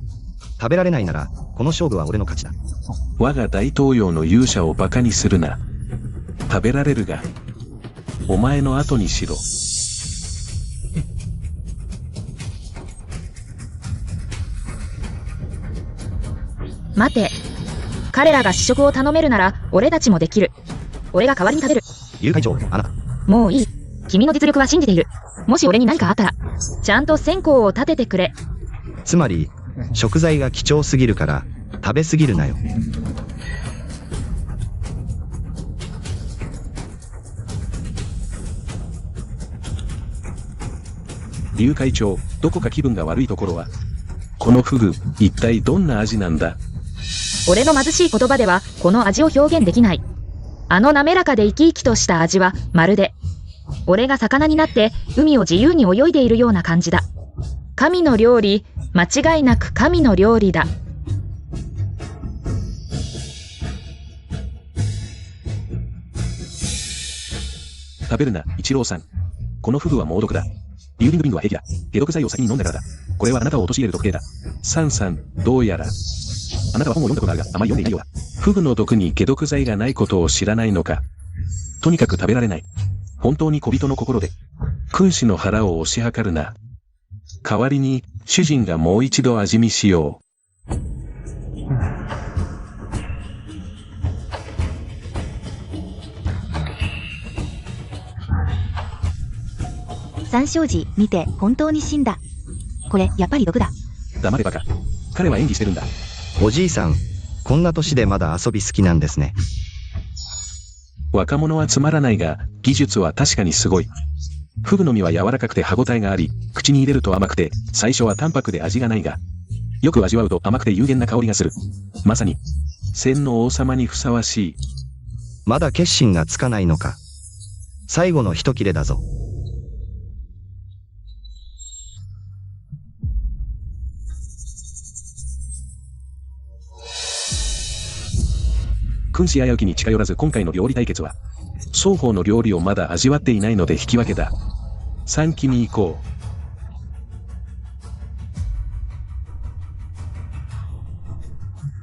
食べられないなら、この勝負は俺の勝ちだ。我が大統領の勇者を馬鹿にするな。食べられるが、お前の後にしろ。待て。彼らが試食を頼めるなら、俺たちもできる。俺が代わりに食べる。龍会長、あなた。もういい。君の実力は信じている。もし俺に何かあったら、ちゃんと線香を立ててくれ。つまり、食材が貴重すぎるから、食べすぎるなよ。龍会長、どこか気分が悪いところは。このフグ、一体どんな味なんだ。俺の貧しい言葉では、この味を表現できない。あの滑らかで生き生きとした味は、まるで、俺が魚になって、海を自由に泳いでいるような感じだ。神の料理、間違いなく神の料理だ。食べるな、一郎さん。このフグは猛毒だ。リューリングビングは平気だ。解毒剤を先に飲んだからだ。これはあなたを陥れる毒刑だ。サンさん、どうやら。あなたは本を読んだことあるが、あまり読んでいないようだ。フグの毒に解毒剤がないことを知らないのか。とにかく食べられない。本当に小人の心で。君主の腹を押し量るな。代わりに、主人がもう一度味見しよう。三正寺、見て、本当に死んだ。これ、やっぱり毒だ。黙れバカ。彼は演技してるんだ。おじいさん、こんな年でまだ遊び好きなんですね。若者はつまらないが、技術は確かにすごい。フグの実は柔らかくて歯ごたえがあり、口に入れると甘くて、最初は淡白で味がないが、よく味わうと甘くて幽玄な香りがする。まさに、千の王様にふさわしい。まだ決心がつかないのか。最後の一切れだぞ。君子危うきに近寄らず今回の料理対決は、双方の料理をまだ味わっていないので引き分けだ。3期に行こ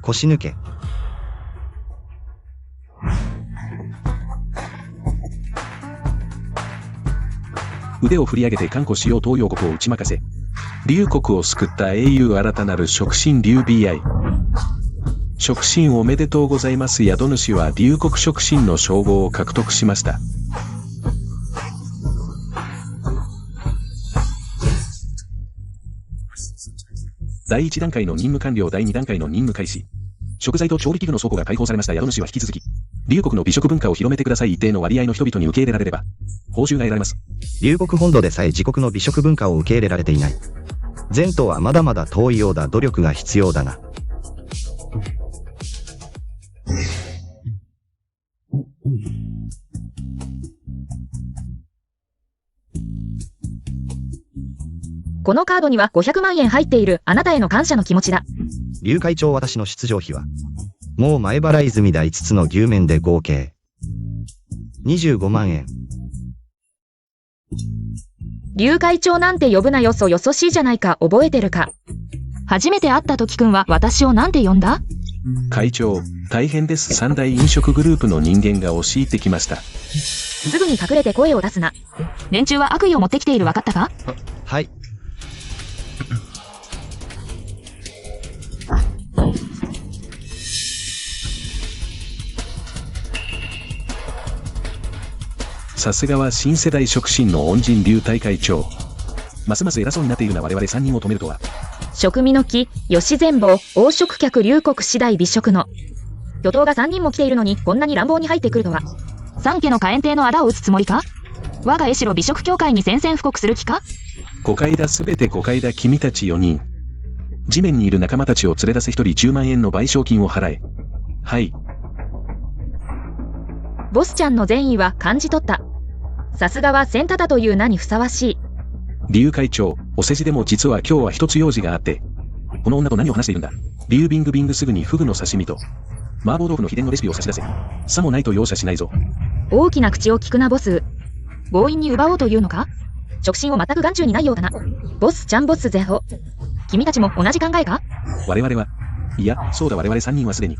う。腰抜け。腕を振り上げて看護しよう東洋国を打ち負かせ。龍国を救った英雄新たなる触心龍 BI。触心おめでとうございます。宿主は龍国触心の称号を獲得しました。第1段階の任務完了。第2段階の任務開始。食材と調理器具の倉庫が開放されました。宿主は引き続き、龍国の美食文化を広めてください。一定の割合の人々に受け入れられれば、報酬が得られます。龍国本土でさえ自国の美食文化を受け入れられていない。前途はまだまだ遠いようだ。努力が必要だな。このカードには500万円入っている。あなたへの感謝の気持ちだ。龍会長、私の出場費は、もう前払い済みだ。5つの牛麺で合計25万円。劉会長なんて呼ぶなよそよそしいじゃないか覚えてるか。初めて会った時くんは私をなんて呼んだ？会長、大変です。三大飲食グループの人間が押し入ってきました。すぐに隠れて声を出すな。連中は悪意を持ってきている分かったか？はい。さすがは新世代触診の恩人劉大会長。ますます偉そうになっているな我々3人を止めるとは。食味の木、吉善坊、王食客龍谷次第美食の。巨頭が3人も来ているのにこんなに乱暴に入ってくるとは。三家の火炎亭の仇を討つつもりか？我が江代美食協会に宣戦布告する気か？誤解だ、すべて誤解だ。君たち4人。地面にいる仲間たちを連れ出せ。1人10万円の賠償金を払え。はい。ボスちゃんの善意は感じ取った。さすがは千忠という名にふさわしい。劉会長、お世辞でも実は今日は一つ用事があって。この女と何を話しているんだ。劉ビングビングすぐにフグの刺身と、麻婆豆腐の秘伝のレシピを差し出せ。さもないと容赦しないぞ。大きな口を聞くなボス。強引に奪おうというのか？触診を全く眼中にないようだな。ボスちゃんボスゼホ。君たちも同じ考えか？我々は、いや、そうだ我々3人はすでに、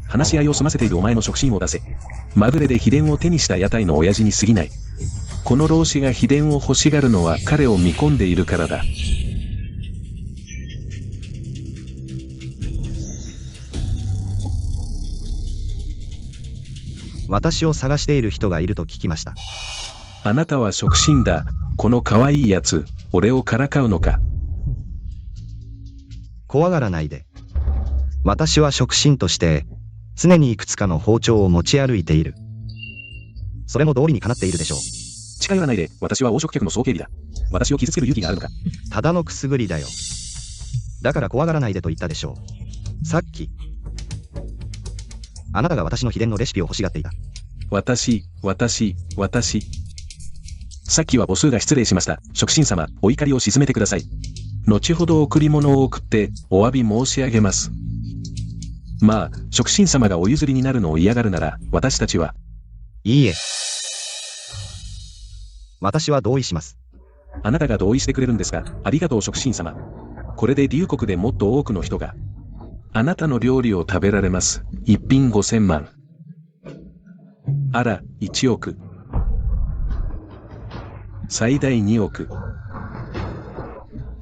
話し合いを済ませている。お前の触診を出せ。まぐれで秘伝を手にした屋台の親父に過ぎない。この老子が秘伝を欲しがるのは彼を見込んでいるからだ。私を探している人がいると聞きました。あなたは触診だ。この可愛いやつ、俺をからかうのか。怖がらないで。私は触診として、常にいくつかの包丁を持ち歩いている。それも道理にかなっているでしょう。近寄らないで。私は王食客の総経理だ。私を傷つける勇気があるのか。ただのくすぐりだよ。だから怖がらないでと言ったでしょう。さっき。あなたが私の秘伝のレシピを欲しがっていた。私。さっきは母数が失礼しました。触診様、お怒りを鎮めてください。後ほど贈り物を送ってお詫び申し上げます。まあ、触診様がお譲りになるのを嫌がるなら、私たちは。いいえ。私は同意します。あなたが同意してくれるんですか？ありがとう触診様。これで龍谷でもっと多くの人が、あなたの料理を食べられます。一品5000万。あら、1億。最大2億。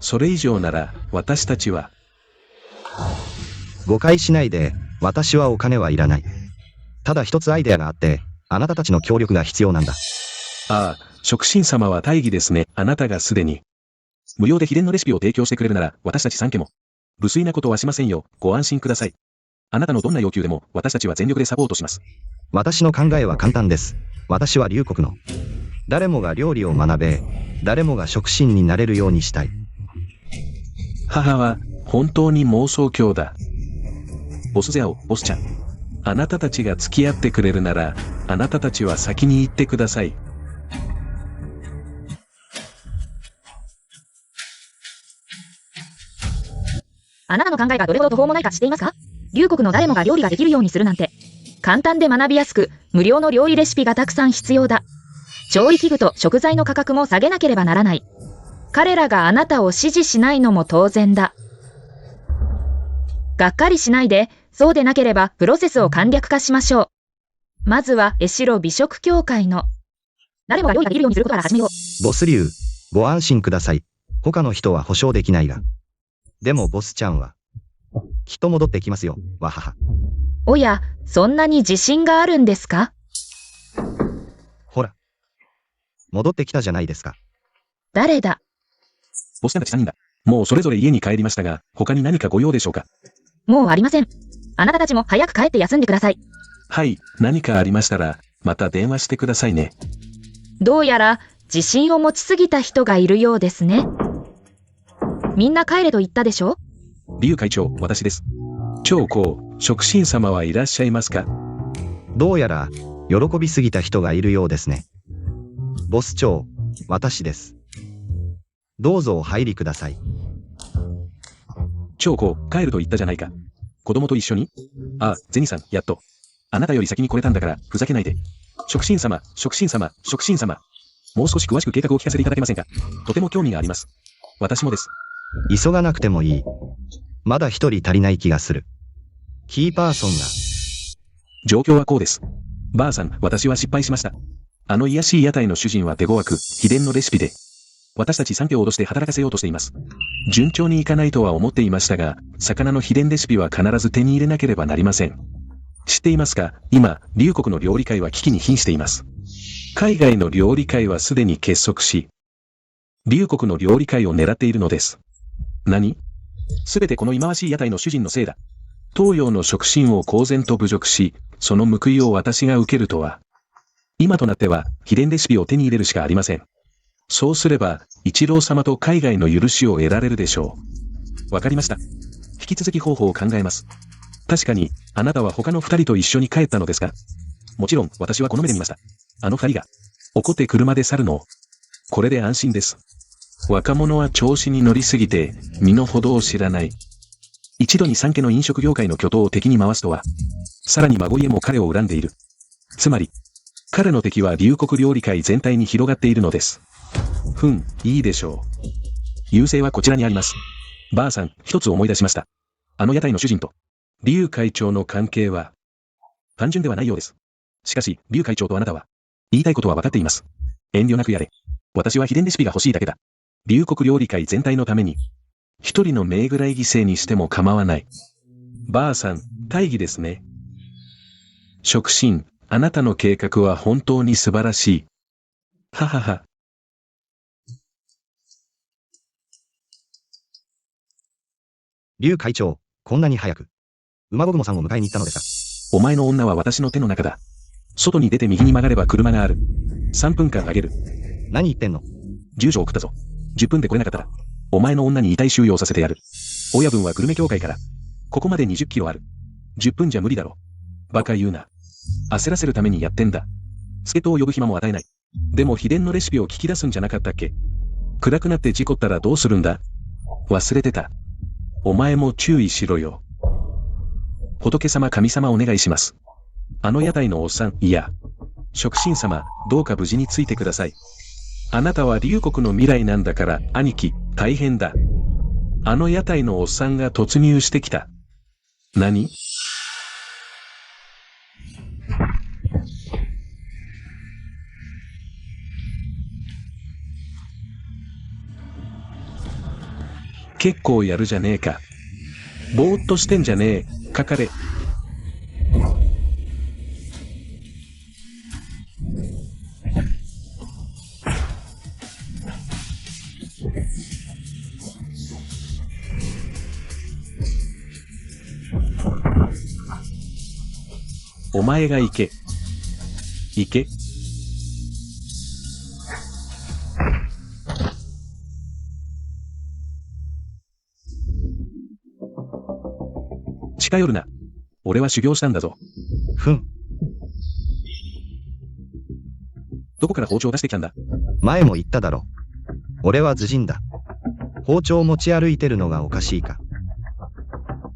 それ以上なら、私たちは。誤解しないで、私はお金はいらない。ただ一つアイデアがあって、あなたたちの協力が必要なんだ。ああ、触診様は大義ですね。あなたがすでに。無料で秘伝のレシピを提供してくれるなら、私たち3家も。無粋なことはしませんよ。ご安心ください。あなたのどんな要求でも、私たちは全力でサポートします。私の考えは簡単です。私は龍谷の。誰もが料理を学べ、誰もが触診になれるようにしたい。母は、本当に妄想狂だ。ボスゼアオ、ボスちゃん。あなたたちが付き合ってくれるなら、あなたたちは先に行ってください。あなたの考えがどれほど途方もないか知っていますか？龍谷の誰もが料理ができるようにするなんて。簡単で学びやすく、無料の料理レシピがたくさん必要だ。調理器具と食材の価格も下げなければならない。彼らがあなたを支持しないのも当然だ。がっかりしないで、そうでなければプロセスを簡略化しましょう。まずは江代美食協会の。誰もが料理ができるようにすることから始めよう。ボス流、ご安心ください。他の人は保証できないが。でもボスちゃんは、きっと戻ってきますよ、わはは。おや、そんなに自信があるんですか？ほら。戻ってきたじゃないですか。誰だ？ボスちゃんたち3人だ。もうそれぞれ家に帰りましたが、他に何かご用でしょうか？もうありません。あなたたちも早く帰って休んでください。はい、何かありましたら、また電話してくださいね。どうやら、自信を持ちすぎた人がいるようですね。みんな帰れと言ったでしょ？劉会長、私です。長江、触診様はいらっしゃいますか？どうやら、喜びすぎた人がいるようですね。ボス長、私です。どうぞお入りください。長江、帰ると言ったじゃないか。子供と一緒に？ああ、ゼニさん、やっと。あなたより先に来れたんだから、ふざけないで。触診様。もう少し詳しく計画を聞かせていただけませんか？とても興味があります。私もです。急がなくてもいい。まだ一人足りない気がする。キーパーソンが。状況はこうです。ばあさん、私は失敗しました。あの卑しい屋台の主人は手強く、秘伝のレシピで、私たち3家を脅して働かせようとしています。順調にいかないとは思っていましたが、魚の秘伝レシピは必ず手に入れなければなりません。知っていますか？今、龍国の料理界は危機に瀕しています。海外の料理界はすでに結束し、龍国の料理界を狙っているのです。何？すべてこの忌まわしい屋台の主人のせいだ。東洋の食神を公然と侮辱し、その報いを私が受けるとは。今となっては、秘伝レシピを手に入れるしかありません。そうすれば、一郎様と海外の許しを得られるでしょう。わかりました。引き続き方法を考えます。確かに、あなたは他の二人と一緒に帰ったのですか？もちろん、私はこの目で見ました。あの二人が、怒って車で去るのを。これで安心です。若者は調子に乗りすぎて、身の程を知らない。一度に3家の飲食業界の巨頭を敵に回すとは、さらに孫家も彼を恨んでいる。つまり、彼の敵は龍国料理界全体に広がっているのです。いいでしょう。優勢はこちらにあります。ばあさん、一つ思い出しました。あの屋台の主人と、龍会長の関係は、単純ではないようです。しかし、龍会長とあなたは、言いたいことは分かっています。遠慮なくやれ。私は秘伝レシピが欲しいだけだ。龍国料理界全体のために、一人の名ぐらい犠牲にしても構わない。ばあさん、大義ですね。食神、あなたの計画は本当に素晴らしい。ははは。龍会長、こんなに早く。馬子雲さんを迎えに行ったのですか？お前の女は私の手の中だ。外に出て右に曲がれば車がある。3分間あげる。何言ってんの？10錠送ったぞ。10分で来れなかったら、お前の女に遺体収容させてやる。親分はグルメ協会から。ここまで20キロある。10分じゃ無理だろ。バカ言うな。焦らせるためにやってんだ。助っ人を呼ぶ暇も与えない。でも秘伝のレシピを聞き出すんじゃなかったっけ？暗くなって事故ったらどうするんだ？忘れてた。お前も注意しろよ。仏様神様お願いします。あの屋台のおっさん、いや、食神様、どうか無事についてください。あなたは龍国の未来なんだから、兄貴、大変だ。あの屋台のおっさんが突入してきた。何？結構やるじゃねえか。ぼーっとしてんじゃねえ、かかれ。お前が行け。行け。近寄るな。俺は修行したんだぞ。どこから包丁出してきたんだ？前も言っただろ。俺は頭人だ。包丁持ち歩いてるのがおかしいか。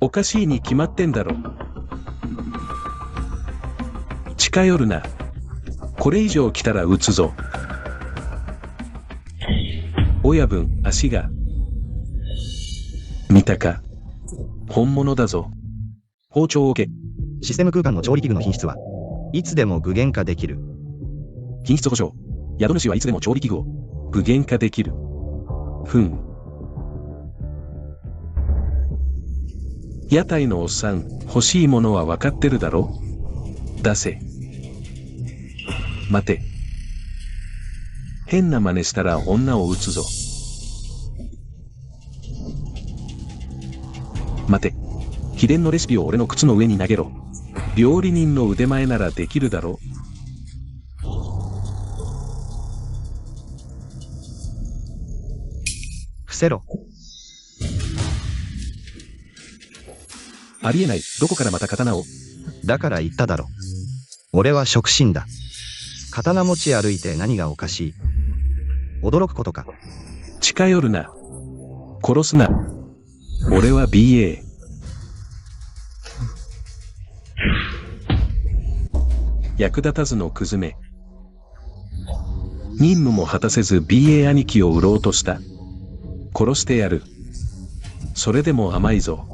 おかしいに決まってんだろ。近寄るな。これ以上来たら撃つぞ。親分、足が。見たか？本物だぞ。包丁を置け。システム空間の調理器具の品質はいつでも具現化できる。品質保証。宿主はいつでも調理器具を具現化できる。屋台のおっさん、欲しいものは分かってるだろ？出せ。待て。変な真似したら女を撃つぞ。待て。秘伝のレシピを俺の靴の上に投げろ。料理人の腕前ならできるだろ？伏せろ。ありえない。どこからまた刀を？だから言っただろ。俺は食神だ。刀持ち歩いて何がおかしい？驚くことか。近寄るな。殺すな。俺は BA。役立たずのクズめ。任務も果たせず BA 兄貴を売ろうとした。殺してやる。それでも甘いぞ。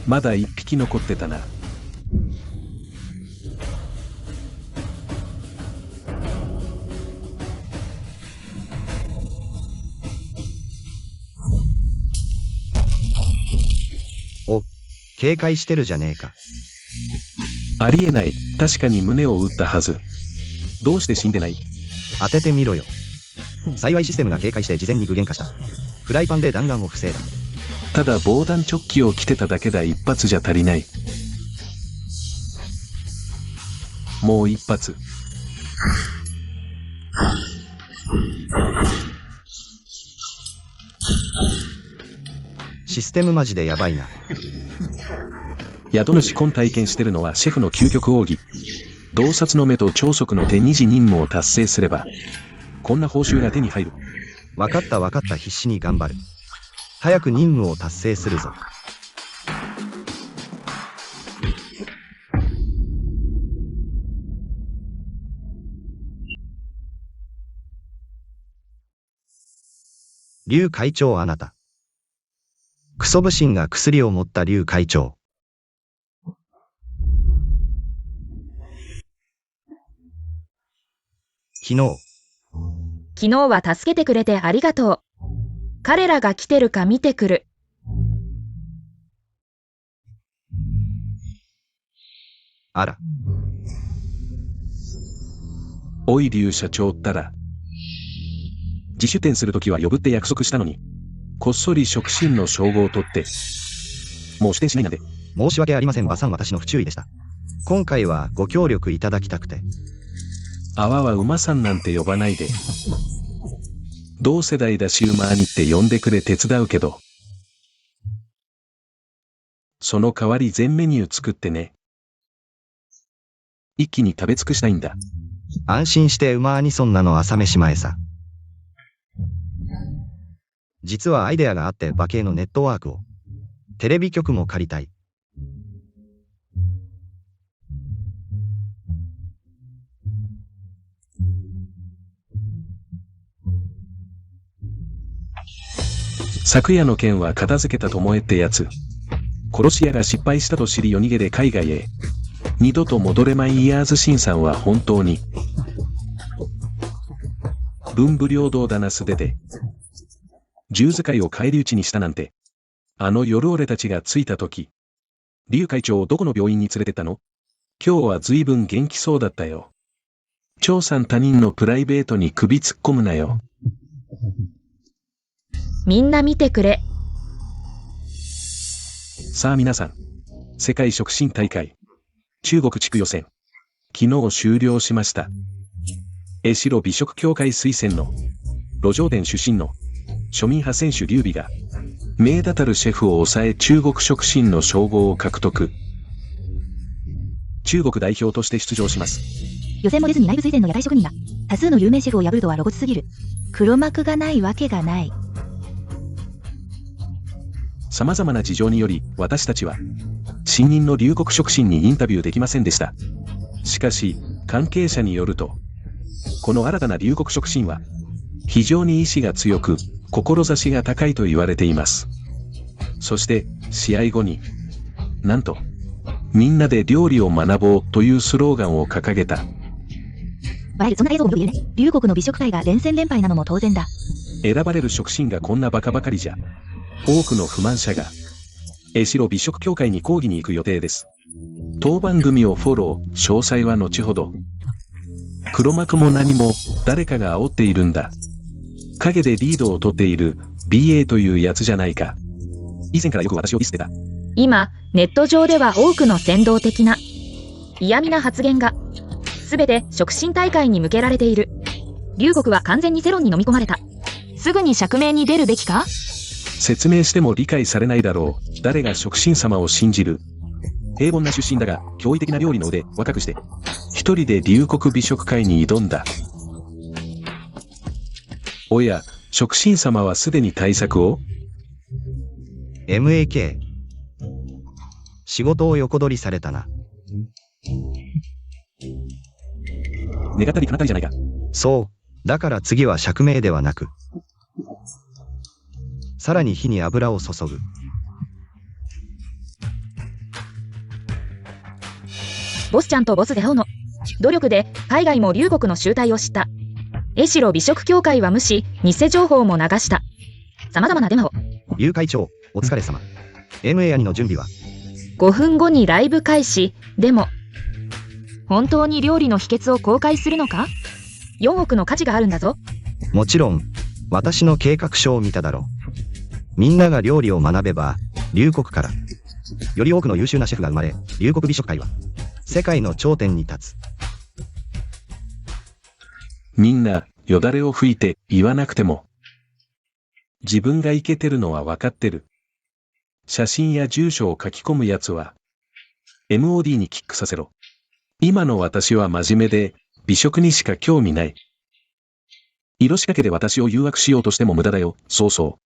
まだ一匹残ってたな。お、警戒してるじゃねえか。ありえない。確かに胸を打ったはず。どうして死んでない？当ててみろよ。幸いシステムが警戒して事前に具現化した。フライパンで弾丸を防いだ。ただ防弾チョッキを着てただけだ。一発じゃ足りない。もう一発。システムマジでやばいな。宿主今体験してるのはシェフの究極奥義。洞察の目と超速の手2次任務を達成すれば、こんな報酬が手に入る。わかった必死に頑張る。早く任務を達成するぞ。劉会長あなた。クソ武神が薬を持った劉会長。昨日は助けてくれてありがとう。彼らが来てるか見てくる。あら。おい劉社長ったら。自主転するときは呼ぶって約束したのに、こっそり触診の称号を取って、もう出店しないなんて。申し訳ありません、馬さん、私の不注意でした。今回はご協力いただきたくて。あわは馬さんなんて呼ばないで。同世代だし馬兄って呼んでくれ手伝うけど。その代わり全メニュー作ってね。一気に食べ尽くしたいんだ。安心して馬兄そんなの朝飯前さ。実はアイデアがあって馬系のネットワークを。テレビ局も借りたい。昨夜の件は片付けたともえってやつ。殺し屋が失敗したと知り夜逃げで海外へ。二度と戻れまいイヤーズシンさんは本当に。文武両道だな素手で。銃使いを返り討ちにしたなんて。あの夜俺たちが着いた時。劉会長をどこの病院に連れてったの？今日は随分元気そうだったよ。張さん他人のプライベートに首突っ込むなよ。みんな見てくれ。さあ皆さん。世界触診大会。中国地区予選。昨日終了しました。江代美食協会推薦の路上店出身の庶民派選手劉備が名だたるシェフを抑え中国触診の称号を獲得。中国代表として出場します。予選も出ずに内部推薦の屋台職人が多数の有名シェフを破るとは露骨すぎる。黒幕がないわけがない。様々な事情により私たちは新任の劉国触診にインタビューできませんでした。しかし関係者によるとこの新たな劉国触診は非常に意志が強く志が高いと言われています。そして試合後になんとみんなで料理を学ぼうというスローガンを掲げた。映える、そんな映像を見るね。劉国の美食界が連戦連敗なのも当然だ。選ばれる触診がこんなバカばかりじゃ多くの不満者が江代美食協会に抗議に行く予定です。当番組をフォロー、詳細は後ほど。黒幕も何も誰かが煽っているんだ。影でリードを取っている BA というやつじゃないか。以前からよく私をディスってた。今、ネット上では多くの扇動的な嫌味な発言がすべて触診大会に向けられている。劉国は完全に世論に飲み込まれた。すぐに釈明に出るべきか？説明しても理解されないだろう。誰が触診様を信じる？平凡な出身だが驚異的な料理の腕若くして一人で劉国美食会に挑んだ。おや、触診様はすでに対策を？ MAK。仕事を横取りされたな。願ったり叶ったりじゃないか。そう。だから次は釈明ではなく、さらに火に油を注ぐ。ボスちゃんとボスで会うの。努力で海外も龍国の集大を知った。江代美食協会は無視、偽情報も流した。様々なデマを。龍会長、お疲れ様。MA 兄の準備は5分後にライブ開始。でも、本当に料理の秘訣を公開するのか？ 4 億の価値があるんだぞ。もちろん、私の計画書を見ただろう。みんなが料理を学べば、龍国から、より多くの優秀なシェフが生まれ、龍国美食界は、世界の頂点に立つ。みんな、よだれを吹いて言わなくても。自分がイケてるのはわかってる。写真や住所を書き込むやつは、MOD にキックさせろ。今の私は真面目で、美食にしか興味ない。色仕掛けで私を誘惑しようとしても無駄だよ。そうそ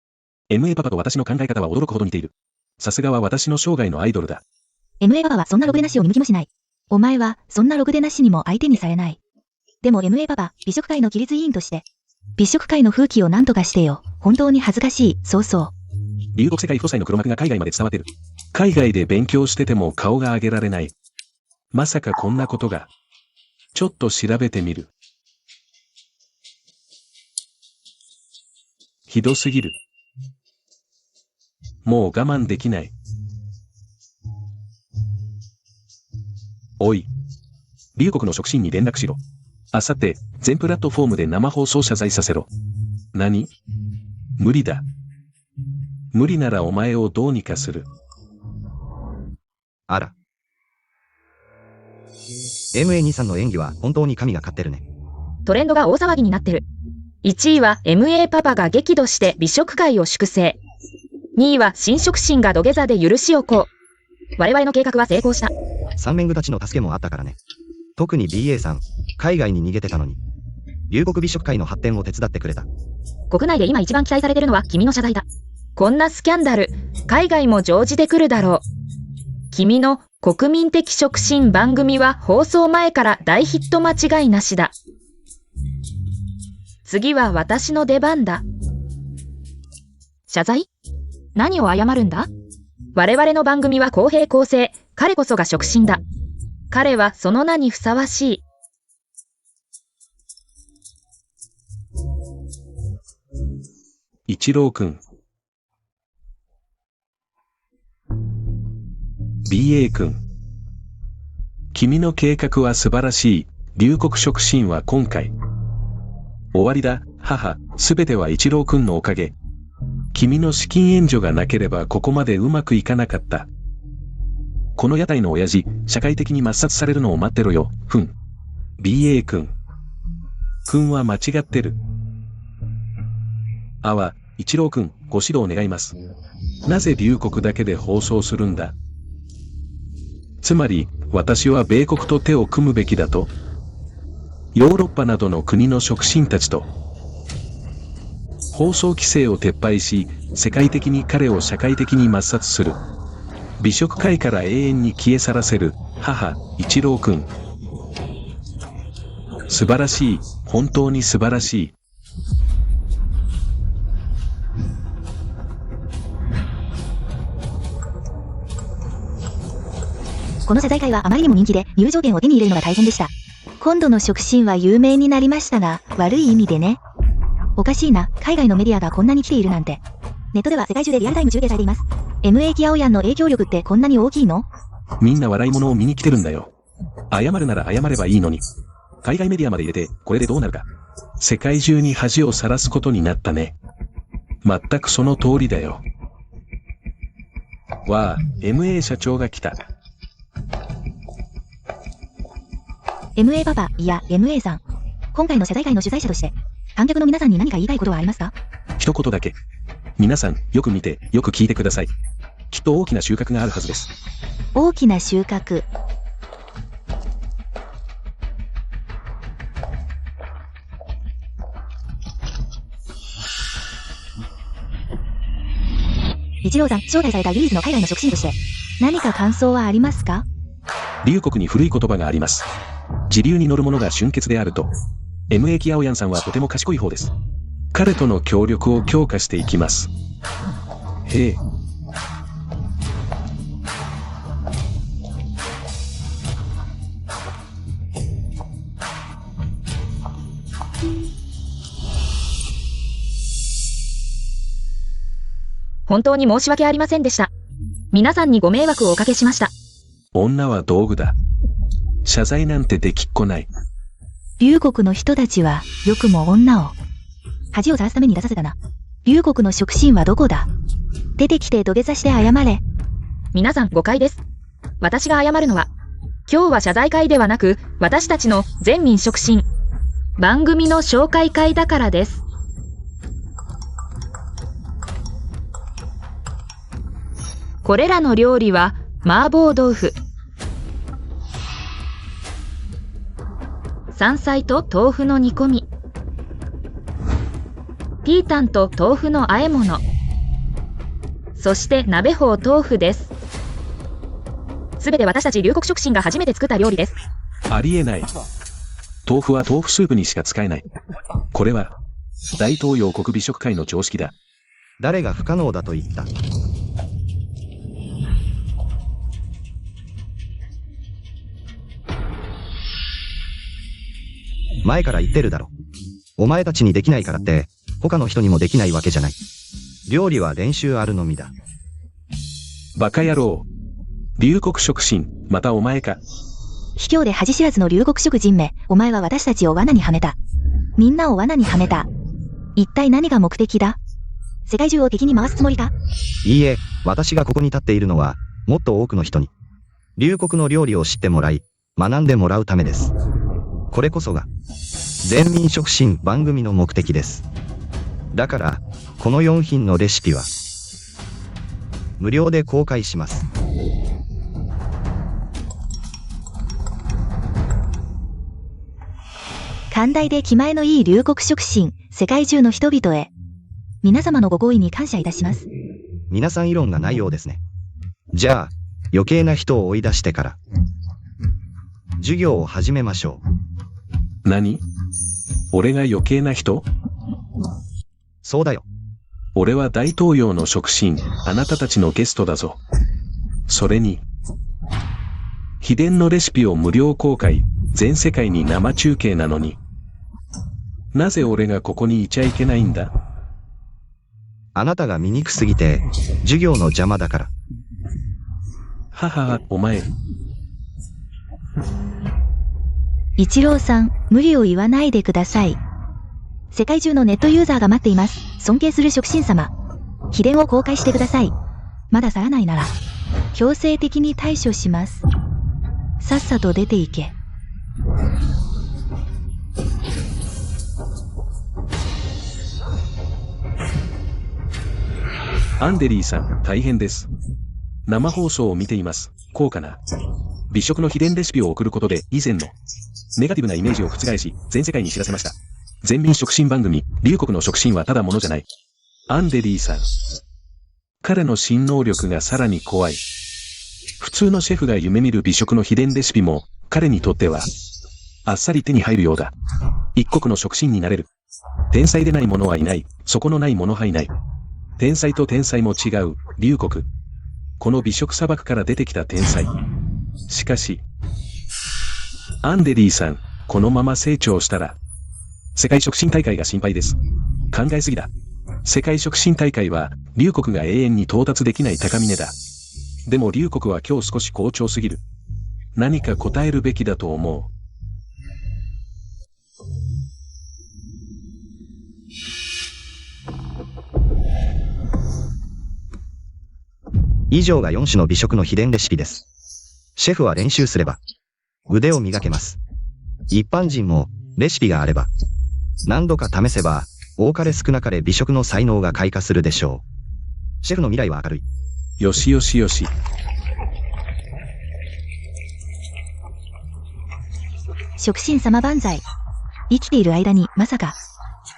う。MA パパと私の考え方は驚くほど似ている。さすがは私の生涯のアイドルだ。MA パパはそんなろくでなしを見向きもしない。お前はそんなろくでなしにも相手にされない。でも MA パパ、美食界の規律委員として、美食界の風紀を何とかしてよ。本当に恥ずかしい。そうそう。龍国世界夫妻の黒幕が海外まで伝わってる。海外で勉強してても顔が上げられない。まさかこんなことが。ちょっと調べてみる。ひどすぎる。もう我慢できない。おい。龍国の触診に連絡しろ。あさって、全プラットフォームで生放送謝罪させろ。何？無理だ。無理ならお前をどうにかする。あら。MA2 さんの演技は本当に神がかってるね。トレンドが大騒ぎになってる。1位は MA パパが激怒して美食界を粛清。2位は新食神が土下座で許しをこう。我々の計画は成功した。三面具たちの助けもあったからね。特に BA さん、海外に逃げてたのに。龍国美食界の発展を手伝ってくれた。国内で今一番期待されてるのは君の謝罪だ。こんなスキャンダル、海外も乗じてくるだろう。君の国民的食神番組は放送前から大ヒット間違いなしだ。次は私の出番だ。謝罪？何を謝るんだ？我々の番組は公平公正、彼こそが食神だ。彼はその名にふさわしい。一郎くん。BA くん。君の計画は素晴らしい。龍国食神は今回。終わりだ、母。すべては一郎くんのおかげ。君の資金援助がなければここまでうまくいかなかった。この屋台の親父、社会的に抹殺されるのを待ってろよ。BA くん。くんは間違ってる。一郎くん、ご指導願います。なぜ龍国だけで放送するんだ？つまり、私は米国と手を組むべきだと？ヨーロッパなどの国の食神たちと、放送規制を撤廃し、世界的に彼を社会的に抹殺する。美食界から永遠に消え去らせる、母、一郎くん。素晴らしい、本当に素晴らしい。この謝罪会はあまりにも人気で入場券を手に入れるのが大変でした。今度の食神は有名になりましたが、悪い意味でね。おかしいな、海外のメディアがこんなに来ているなんて。ネットでは世界中でリアルタイム中継されています。MA キアオヤンの影響力ってこんなに大きいの？みんな笑い物を見に来てるんだよ。謝るなら謝ればいいのに。海外メディアまで入れて、これでどうなるか。世界中に恥をさらすことになったね。全くその通りだよ。わあ、MA 社長が来た。MA パパ、いや MA さん。今回の謝罪会の主催者として、観客の皆さんに何か言いたいことはありますか？一言だけ。皆さん、よく見て、よく聞いてください。きっと大きな収穫があるはずです。大きな収穫。一郎さん、招待された唯一の海外の食神として、何か感想はありますか？龍国に古い言葉があります。時流に乗るものが俊傑であると。MA キアオヤンさんはとても賢い方です。彼との協力を強化していきます。へえ。本当に申し訳ありませんでした。皆さんにご迷惑をおかけしました。女は道具だ。謝罪なんてできっこない。龍国の人たちは、よくも女を。恥をさらすために出させたな。龍国の触診はどこだ？出てきて土下座して謝れ。皆さん誤解です。私が謝るのは、今日は謝罪会ではなく、私たちの全民触診、番組の紹介会だからです。これらの料理は、麻婆豆腐、山菜と豆腐の煮込み、ピータンと豆腐の和え物、そして鍋法豆腐です。すべて私たち龍谷食品が初めて作った料理です。ありえない。豆腐は豆腐スープにしか使えない。これは、大東洋国美食会の常識だ。誰が不可能だと言った？前から言ってるだろ。お前たちにできないからって、他の人にもできないわけじゃない。料理は練習あるのみだ。バカ野郎。龍谷食品、またお前か。卑怯で恥知らずの龍谷食人め、お前は私たちを罠にはめた。みんなを罠にはめた。一体何が目的だ？世界中を敵に回すつもりか？いいえ、私がここに立っているのは、もっと多くの人に、龍谷の料理を知ってもらい、学んでもらうためです。これこそが、全民食品番組の目的です。だから、この4品のレシピは、無料で公開します。寛大で気前のいい龍谷食品、世界中の人々へ。皆様のご好意に感謝いたします。皆さん異論がないようですね。じゃあ、余計な人を追い出してから、授業を始めましょう。何？俺が余計な人？そうだよ。俺は大東洋の食品、あなたたちのゲストだぞ。それに、秘伝のレシピを無料公開、全世界に生中継なのに。なぜ俺がここにいちゃいけないんだ？あなたが醜すぎて、授業の邪魔だから。ははは、お前。一郎さん、無理を言わないでください。世界中のネットユーザーが待っています。尊敬する食神様。秘伝を公開してください。まだ去らないなら、強制的に対処します。さっさと出て行け。アンデリーさん、大変です。生放送を見ています。こうかな。美食の秘伝レシピを送ることで以前のネガティブなイメージを覆し、全世界に知らせました。全民食品番組、龍谷の食品はただものじゃない。アンデリーさん。彼の新能力がさらに怖い。普通のシェフが夢見る美食の秘伝レシピも、彼にとっては、あっさり手に入るようだ。一国の食神になれる。天才でない者はいない。底のない者はいない。天才と天才も違う、龍谷。この美食砂漠から出てきた天才。しかし、アンデリーさん、このまま成長したら、世界食神大会が心配です。考えすぎだ。世界食神大会は、龍谷が永遠に到達できない高峰だ。でも龍谷は今日少し好調すぎる。何か答えるべきだと思う。以上が4種の美食の秘伝レシピです。シェフは練習すれば、腕を磨けます。一般人も、レシピがあれば、何度か試せば、多かれ少なかれ美食の才能が開花するでしょう。シェフの未来は明るい。よしよしよし。食神様万歳。生きている間に、まさか、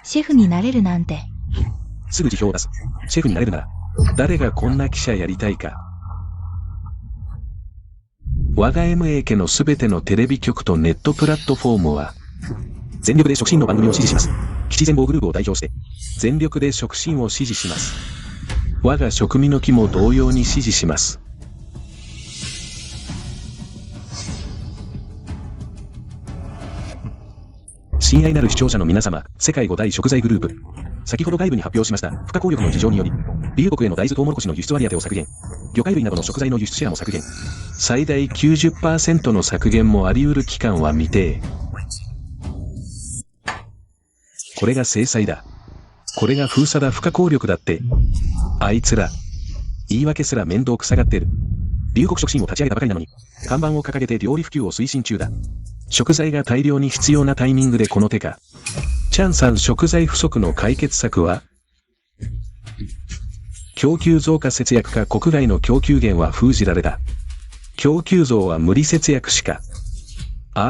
シェフになれるなんて。すぐ辞表を出す。シェフになれるなら、誰がこんな記者やりたいか。我が MA 家のすべてのテレビ局とネットプラットフォームは、全力で触診の番組を支持します。基地全貌グループを代表して、全力で触診を支持します。我が食味の木も同様に支持します。親愛なる視聴者の皆様、世界5大食材グループ。先ほど外部に発表しました不可抗力の事情により、リュウ国への大豆トウモロコシの輸出割当を削減。魚介類などの食材の輸出シェアも削減。最大 90% の削減もあり得る期間は未定。これが制裁だ。これが封鎖だ。不可抗力だって。あいつら。言い訳すら面倒くさがってる。龍谷食品を立ち上げたばかりなのに、看板を掲げて料理普及を推進中だ。食材が大量に必要なタイミングでこの手か。チャンさん、食材不足の解決策は？供給増加節約か。国外の供給源は封じられた。供給増は無理節約しか。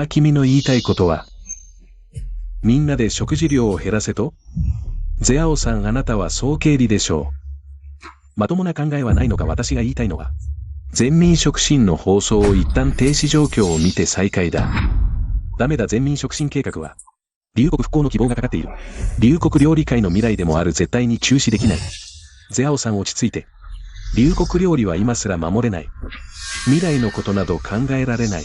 君の言いたいことは、みんなで食事量を減らせと？ゼアオさん、あなたは総経理でしょう。まともな考えはないのか。私が言いたいのは、全民食審の放送を一旦停止状況を見て再開だ。ダメだ。全民食審計画は、龍谷復興の希望がかかっている。龍谷料理界の未来でもある。絶対に中止できない。ゼアオさん、落ち着いて。龍谷料理は今すら守れない。未来のことなど考えられない。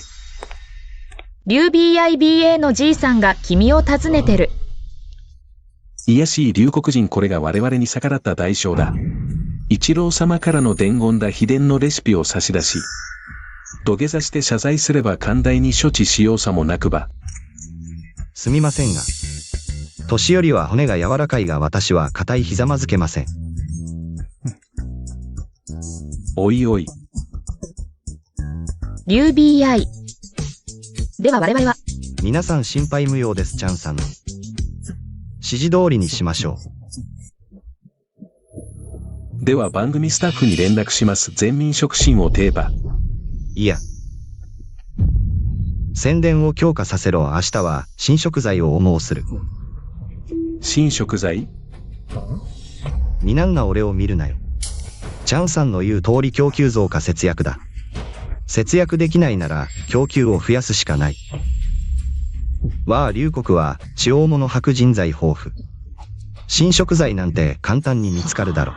リュウ BIBA のじいさんが君を訪ねてる。いやしい龍谷人、これが我々に逆らった代償だ。一郎様からの伝言だ。秘伝のレシピを差し出し、土下座して謝罪すれば寛大に処置しようさもなくば。すみませんが、年寄りは骨が柔らかいが私は硬い。ひざまずけません。おいおい。リュウ BI。では我々は。皆さん心配無用です。チャンさんの指示通りにしましょう。では番組スタッフに連絡します。全民食審をテーマ。いや。宣伝を強化させろ。明日は新食材を応募する。新食材？皆んな俺を見るなよ。チャンさんの言う通り供給増か節約だ。節約できないなら供給を増やすしかない。龍谷は地大物白人材豊富。新食材なんて簡単に見つかるだろ。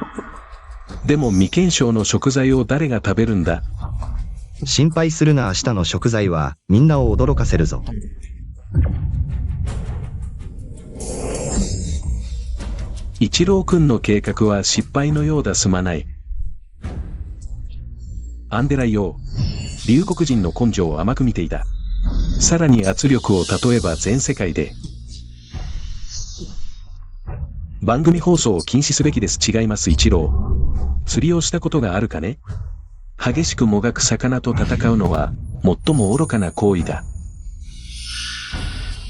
でも未検証の食材を誰が食べるんだ？心配するな。明日の食材はみんなを驚かせるぞ。一郎くんの計画は失敗のようだ。すまない。アンデライよ。龍谷人の根性を甘く見ていた。さらに圧力を例えば全世界で。番組放送を禁止すべきです。違います。一郎。釣りをしたことがあるかね？激しくもがく魚と戦うのは、最も愚かな行為だ。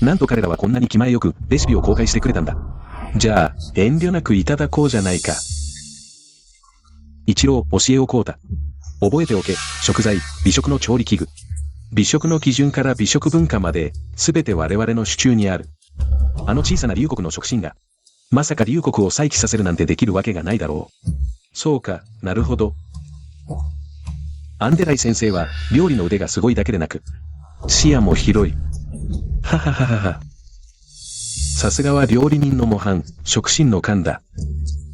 なんと彼らはこんなに気前よくレシピを公開してくれたんだ。じゃあ、遠慮なくいただこうじゃないか。一郎、教えをこうた。覚えておけ。食材、美食の調理器具。美食の基準から美食文化まで、すべて我々の手中にある。あの小さな龍谷の食審が、まさか龍谷を再起させるなんてできるわけがないだろう。そうか、なるほど。アンデライ先生は、料理の腕がすごいだけでなく、視野も広い。ははははは。さすがは料理人の模範、食審の勘だ。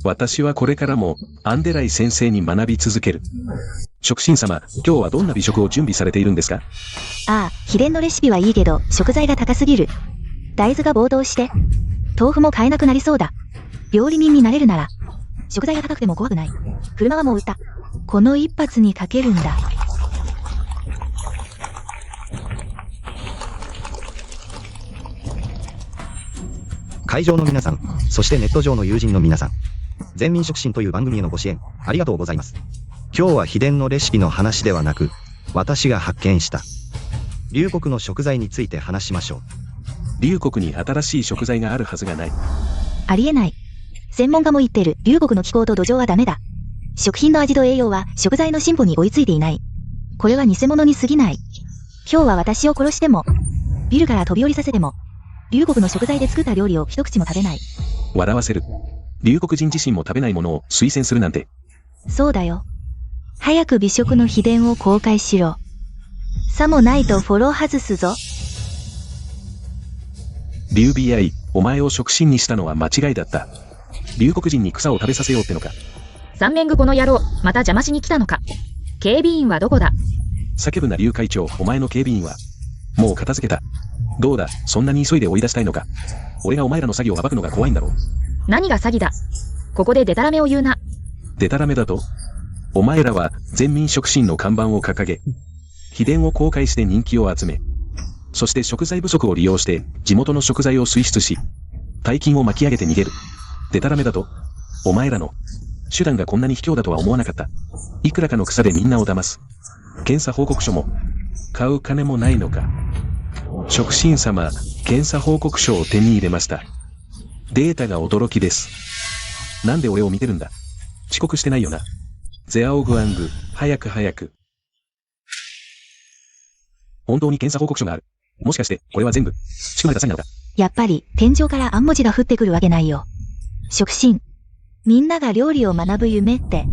私はこれからも、アンデライ先生に学び続ける。食審様、今日はどんな美食を準備されているんですか？秘伝のレシピはいいけど、食材が高すぎる。大豆が暴動して、豆腐も買えなくなりそうだ。料理人になれるなら、食材が高くても怖くない。車はもう売った。この一発にかけるんだ。会場の皆さん、そしてネット上の友人の皆さん。全民食審という番組へのご支援、ありがとうございます。今日は秘伝のレシピの話ではなく、私が発見した、龍谷の食材について話しましょう。龍谷に新しい食材があるはずがない。ありえない。専門家も言ってる、龍谷の気候と土壌はダメだ。食品の味と栄養は食材の進歩に追いついていない。これは偽物に過ぎない。今日は私を殺しても、ビルから飛び降りさせても、龍谷の食材で作った料理を一口も食べない。笑わせる。龍谷人自身も食べないものを推薦するなんて。そうだよ。早く美食の秘伝を公開しろ。さもないとフォロー外すぞ。劉備愛、お前を触診にしたのは間違いだった。龍国人に草を食べさせようってのか。三面具この野郎、また邪魔しに来たのか。警備員はどこだ。叫ぶな劉会長、お前の警備員は。もう片付けた。どうだ、そんなに急いで追い出したいのか。俺がお前らの作業を暴くのが怖いんだろう。何が詐欺だ。ここでデタラメを言うな。デタラメだと？お前らは全民触診の看板を掲げ、秘伝を公開して人気を集め、そして食材不足を利用して地元の食材を推出し、大金を巻き上げて逃げる。デタラメだと？お前らの手段がこんなに卑怯だとは思わなかった。いくらかの草でみんなを騙す。検査報告書も買う金もないのか。触診様、検査報告書を手に入れました。データが驚きです。なんで俺を見てるんだ。遅刻してないよな。ゼアオグアング、早く早く。本当に検査報告書がある。もしかして、これは全部、仕組まれた詐欺なのか。やっぱり、天井から暗文字が降ってくるわけないよ。触診。みんなが料理を学ぶ夢って、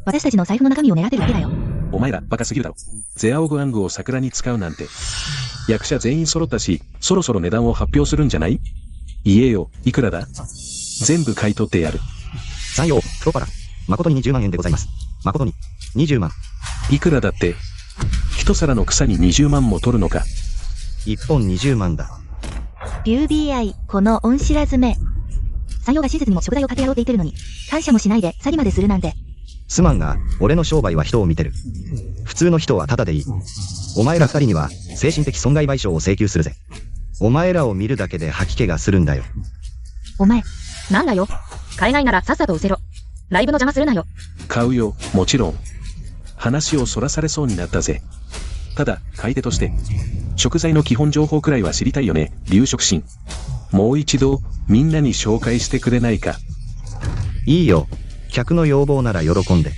私たちの財布の中身を狙ってるだけだよ。お前ら、バカすぎるだろ。ゼアオグアングを桜に使うなんて。役者全員揃ったし、そろそろ値段を発表するんじゃない？言えよ、いくらだ？全部買い取ってやる。山陽、太パラ。誠に20万円でございます。誠に、20万。いくらだって、一皿の草に20万も取るのか。1本20万だ。劉備愛、この恩知らずめ。山陽が親切にも食材を買ってやろうって言ってるのに、感謝もしないで詐欺までするなんて。すまんが、俺の商売は人を見てる。普通の人はタダでいい。お前ら二人には、精神的損害賠償を請求するぜ。お前らを見るだけで吐き気がするんだよ。お前。なんだよ。買えないならさっさと失せろ。ライブの邪魔するなよ。買うよ、もちろん。話をそらされそうになったぜ。ただ、買い手として、食材の基本情報くらいは知りたいよね、劉触診。もう一度、みんなに紹介してくれないか。いいよ。客の要望なら喜んで。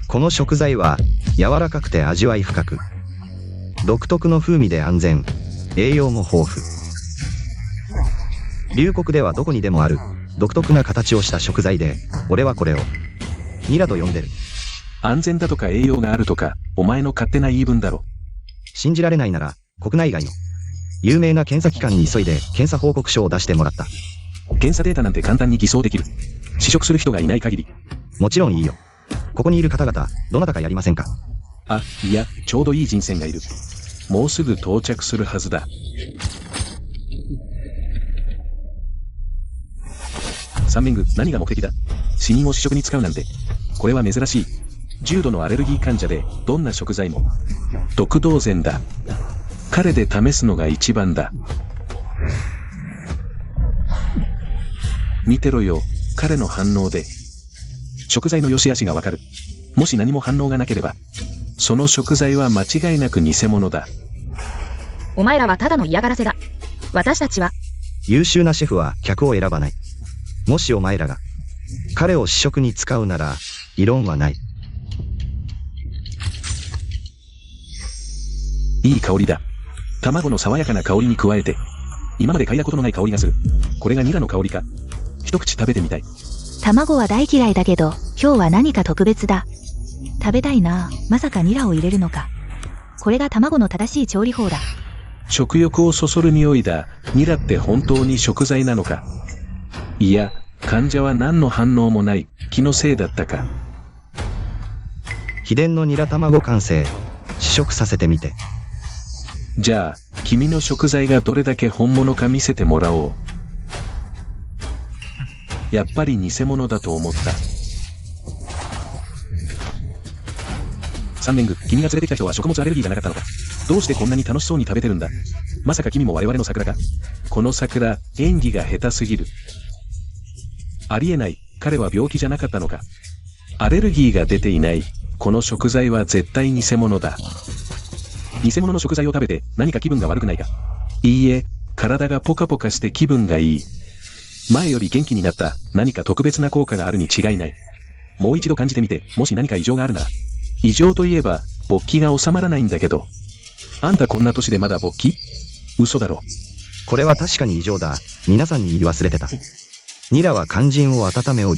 この食材は、柔らかくて味わい深く。独特の風味で安全。栄養も豊富。龍国ではどこにでもある、独特な形をした食材で、俺はこれを、ニラと呼んでる。安全だとか栄養があるとか、お前の勝手な言い分だろ。信じられないなら、国内外の、有名な検査機関に急いで検査報告書を出してもらった。検査データなんて簡単に偽装できる。試食する人がいない限り。もちろんいいよ。ここにいる方々、どなたかやりませんか？あ、いや、ちょうどいい人選がいる。もうすぐ到着するはずだ。三面具、何が目的だ？死人を試食に使うなんて。これは珍しい。重度のアレルギー患者で、どんな食材も、毒同然だ。彼で試すのが一番だ。見てろよ、彼の反応で。食材の良し悪しがわかる。もし何も反応がなければ、その食材は間違いなく偽物だ。お前らはただの嫌がらせだ。私たちは。優秀なシェフは客を選ばない。もしお前らが、彼を試食に使うなら、異論はない。いい香りだ。卵の爽やかな香りに加えて、今まで嗅いだことのない香りがする。これがニラの香りか。一口食べてみたい。卵は大嫌いだけど、今日は何か特別だ。食べたいな。まさかニラを入れるのか。これが卵の正しい調理法だ。食欲をそそる匂いだ。ニラって本当に食材なのか。いや、患者は何の反応もない。気のせいだったか。秘伝のニラ卵完成。試食させてみて。じゃあ、君の食材がどれだけ本物か見せてもらおう。やっぱり偽物だと思った。三面具、君が連れてきた人は食物アレルギーじゃなかったのか。どうしてこんなに楽しそうに食べてるんだ。まさか君も我々の桜か。この桜、演技が下手すぎる。ありえない。彼は病気じゃなかったのか。アレルギーが出ていない。この食材は絶対偽物だ。偽物の食材を食べて何か気分が悪くないか。いいえ、体がポカポカして気分がいい。前より元気になった。何か特別な効果があるに違いない。もう一度感じてみて、もし何か異常があるなら。異常といえば、勃起が収まらないんだけど。あんたこんな年でまだ勃起？嘘だろ。これは確かに異常だ。皆さんに言い忘れてた。ニラは肝腎を温め補う。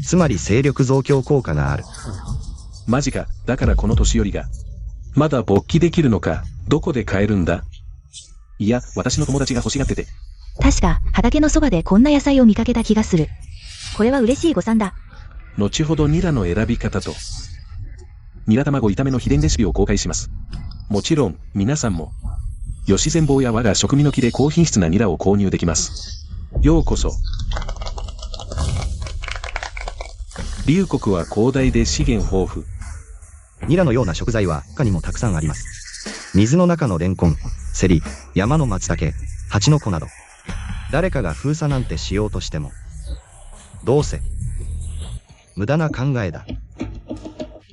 つまり精力増強効果がある。マジか。だからこの年寄りが。まだ勃起できるのか。どこで買えるんだ？いや、私の友達が欲しがってて。確か、畑のそばでこんな野菜を見かけた気がする。これは嬉しい誤算だ。後ほどニラの選び方と、ニラ卵炒めの秘伝レシピを公開します。もちろん、皆さんも、吉善坊や我が食味の木で高品質なニラを購入できます。ようこそ。龍谷は広大で資源豊富。ニラのような食材は他にもたくさんあります。水の中のレンコン、セリ、山の松茸、蜂の子など。誰かが封鎖なんてしようとしても、どうせ、無駄な考えだ。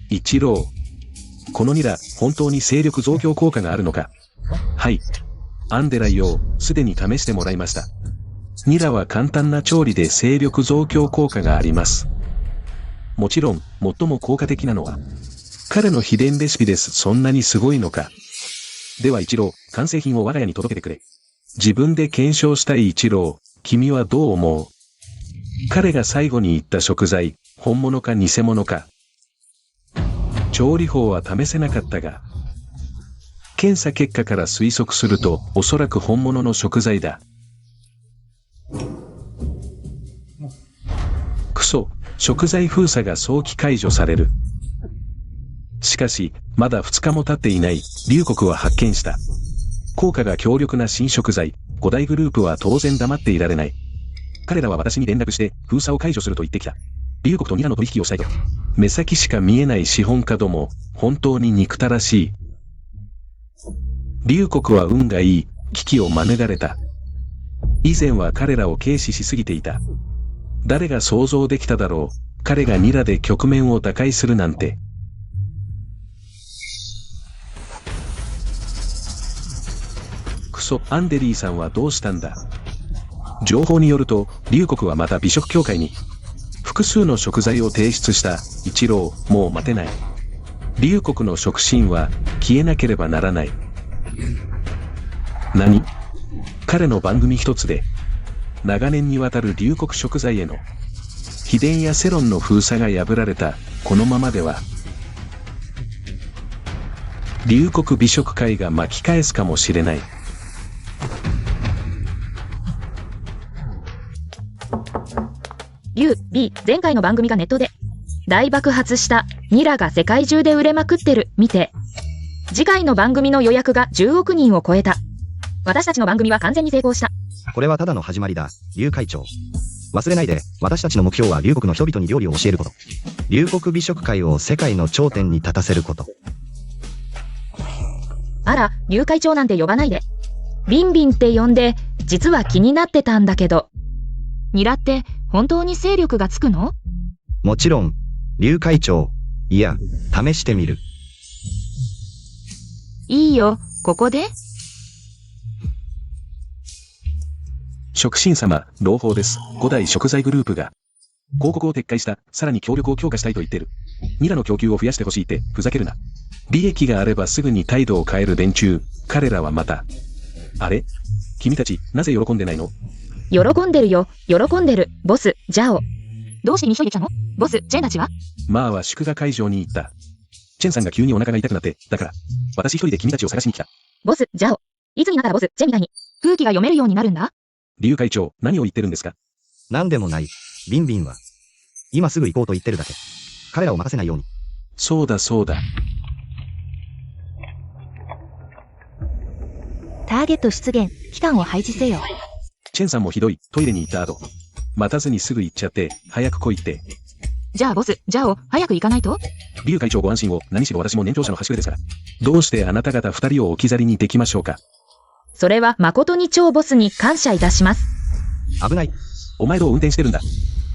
一郎。このニラ、本当に勢力増強効果があるのか。はい。アンデライをすでに試してもらいました。ニラは簡単な調理で勢力増強効果があります。もちろん、最も効果的なのは、彼の秘伝レシピです。そんなにすごいのか。では一郎、完成品を我が家に届けてくれ。自分で検証したい一郎、君はどう思う？彼が最後に言った食材、本物か偽物か。調理法は試せなかったが、検査結果から推測すると、おそらく本物の食材だ。クソ、食材封鎖が早期解除される。しかし、まだ2日も経っていない龍谷は発見した。効果が強力な新食材、5大グループは当然黙っていられない。彼らは私に連絡して封鎖を解除すると言ってきた。龍谷とニラの取引をしたいと。目先しか見えない資本家ども、本当に憎たらしい。龍谷は運がいい、危機を免れた。以前は彼らを軽視しすぎていた。誰が想像できただろう、彼がニラで局面を打開するなんて。クソ、アンデリーさんはどうしたんだ。情報によると、龍谷はまた美食協会に、複数の食材を提出した。一郎、もう待てない。龍谷の食神は消えなければならない。何？彼の番組一つで、長年にわたる龍谷食材への秘伝や世論の封鎖が破られた。このままでは、龍谷美食会が巻き返すかもしれない。龍 B、前回の番組がネットで大爆発した。ニラが世界中で売れまくってる。見て。次回の番組の予約が10億人を超えた。私たちの番組は完全に成功した。これはただの始まりだ、龍会長。忘れないで、私たちの目標は龍谷の人々に料理を教えること。龍谷美食会を世界の頂点に立たせること。あら、龍会長なんて呼ばないで。ビンビンって呼んで、実は気になってたんだけど。ニラって本当に勢力がつくの？もちろん、龍会長。いや、試してみる。いいよ、ここで？食神様、朗報です。5大食材グループが、広告を撤回した。さらに協力を強化したいと言ってる。ニラの供給を増やしてほしいって、ふざけるな。利益があればすぐに態度を変える連中。彼らはまた。あれ？君たち、なぜ喜んでないの？喜んでるよ、喜んでる。ボス、ジャオ。どうして一人で来たの？ボス、ジェンたちは？まあは祝賀会場に行った。チェンさんが急にお腹が痛くなって、だから、私一人で君たちを探しに来た。ボス、ジャオ。いつになったらボス、ジェンみたいに、空気が読めるようになるんだ？龍会長、何を言ってるんですか？なんでもない。ビンビンは。今すぐ行こうと言ってるだけ。彼らを任せないように。そうだそうだ。ターゲット出現、期間を配置せよ。チェンさんもひどい。トイレに行った後。待たずにすぐ行っちゃって、早く来いって。じゃあボス、ジャオ、早く行かないと？龍会長ご安心を。何しろ私も年長者の端くれですから。どうしてあなた方二人を置き去りにできましょうか？それは誠に超ボスに感謝いたします。危ない。お前どう運転してるんだ？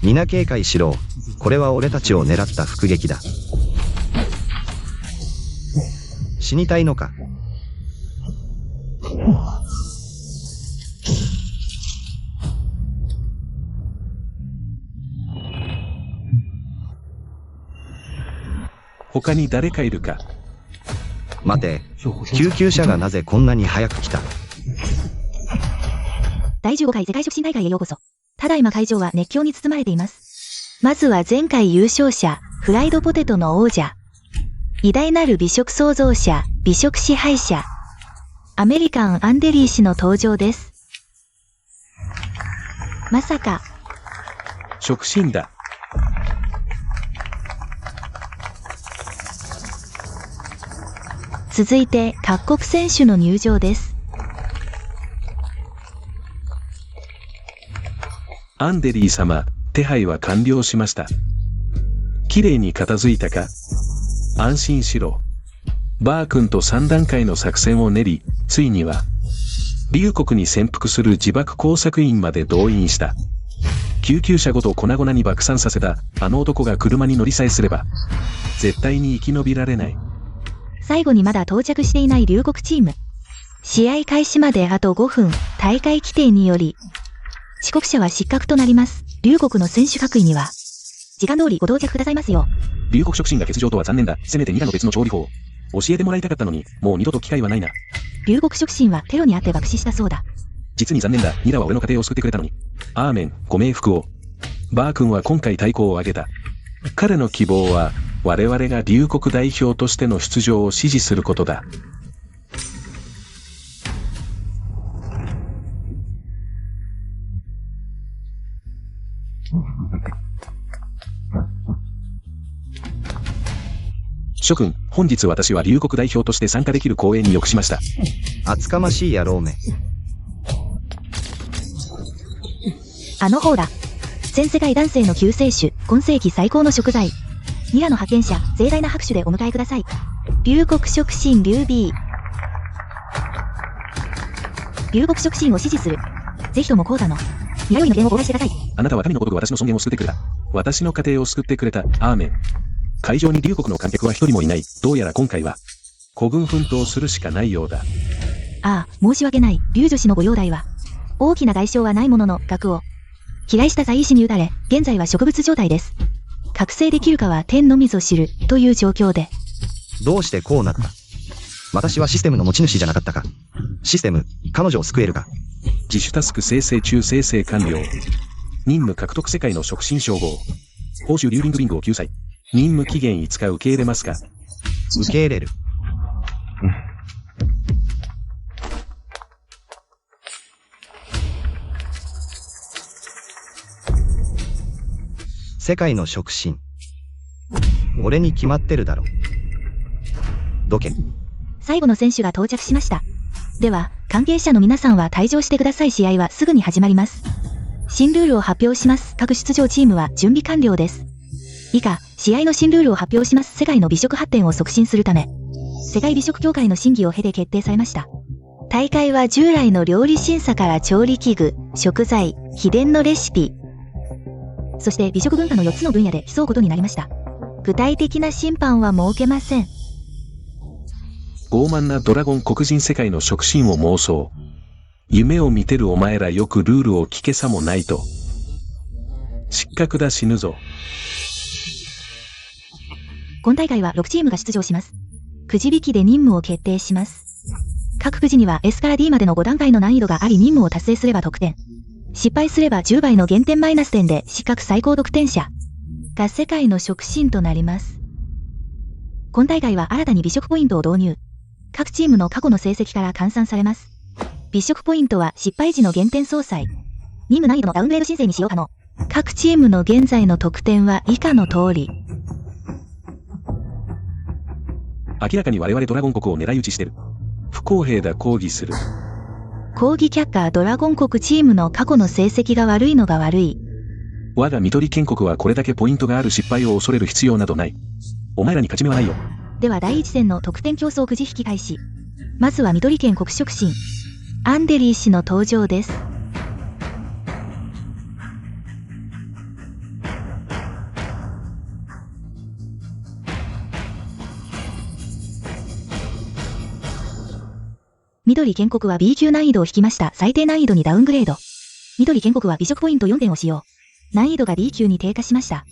皆警戒しろ。これは俺たちを狙った伏撃だ。死にたいのか？他に誰かいるか？待て、救急車がなぜこんなに早く来た？第15回世界食神大会へようこそ。ただいま会場は熱狂に包まれています。まずは前回優勝者、フライドポテトの王者。偉大なる美食創造者、美食支配者。アメリカン・アンデリー氏の登場です。まさか。触診だ。続いて各国選手の入場です。アンデリー様、手配は完了しました。綺麗に片付いたか？安心しろ。バー君と3段階の作戦を練り、ついには、竜国に潜伏する自爆工作員まで動員した。救急車ごと粉々に爆散させた、あの男が車に乗りさえすれば、絶対に生き延びられない。最後にまだ到着していない竜国チーム。試合開始まであと5分、大会規定により、遅刻者は失格となります。竜国の選手各位には、時間通りご到着くださいますよ。竜国触診が欠場とは残念だ。せめてニラの別の調理法を教えてもらいたかったのに、もう二度と機会はないな。竜国触診はテロにあって爆死したそうだ。実に残念だ。ニラは俺の家庭を救ってくれたのに。アーメン、ご冥福を。バー君は今回太鼓を上げた。彼の希望は、我々が竜国代表としての出場を支持することだ。諸君、本日私は竜国代表として参加できる光栄に浴しました。厚かましい野郎め。あの方だ。全世界男性の救世主、今世紀最高の食材。ニラの派遣者、盛大な拍手でお迎えください。竜国触診竜 B。竜国触診を支持する。ぜひとも講座の、弥生の言をお返してください。あなたは神のごとく私の尊厳を救ってくれた。私の家庭を救ってくれた。アーメン。会場に竜国の観客は一人もいない。どうやら今回は、孤軍奮闘するしかないようだ。ああ、申し訳ない。竜女子のご容体は。大きな外傷はないものの、額を。飛来した在医師に打たれ、現在は植物状態です。覚醒できるかは天のみぞ知る、という状況で。どうしてこうなった？私はシステムの持ち主じゃなかったか。システム、彼女を救えるか。自主タスク生成中生成完了。任務獲得世界の触診称号。報酬リューリングリングを救済。任務期限5日受け入れますか？受け入れる。世界の触診。俺に決まってるだろ。どけ。最後の選手が到着しました。では、関係者の皆さんは退場してください。試合はすぐに始まります。新ルールを発表します。各出場チームは準備完了です。以下、試合の新ルールを発表します。世界の美食発展を促進するため、世界美食協会の審議を経て決定されました。大会は従来の料理審査から調理器具、食材、秘伝のレシピ、そして美食文化の4つの分野で競うことになりました。具体的な審判は設けません。傲慢なドラゴン黒人世界の触診を妄想。夢を見てるお前らよくルールを聞けさもないと。失格だ死ぬぞ。今大会は6チームが出場します。くじ引きで任務を決定します。各くじには S から D までの5段階の難易度があり任務を達成すれば得点。失敗すれば10倍の減点マイナス点で失格最高得点者が世界の触診となります。今大会は新たに美食ポイントを導入。各チームの過去の成績から換算されます。美食ポイントは失敗時の減点相殺。任務難易度のダウングレード申請に使用可能。各チームの現在の得点は以下の通り。明らかに我々ドラゴン国を狙い撃ちしてる。不公平だ。抗議する。抗議却下。ドラゴン国チームの過去の成績が悪いのが悪い。我が緑建国はこれだけポイントがある失敗を恐れる必要などない。お前らに勝ち目はないよ。では第一戦の得点競争くじ引き開始。まずは緑県黒触診。アンデリー氏の登場です。緑建国は B 級難易度を引きました。最低難易度にダウングレード。緑建国は美食ポイント4点を使用。難易度が B 級に低下しました。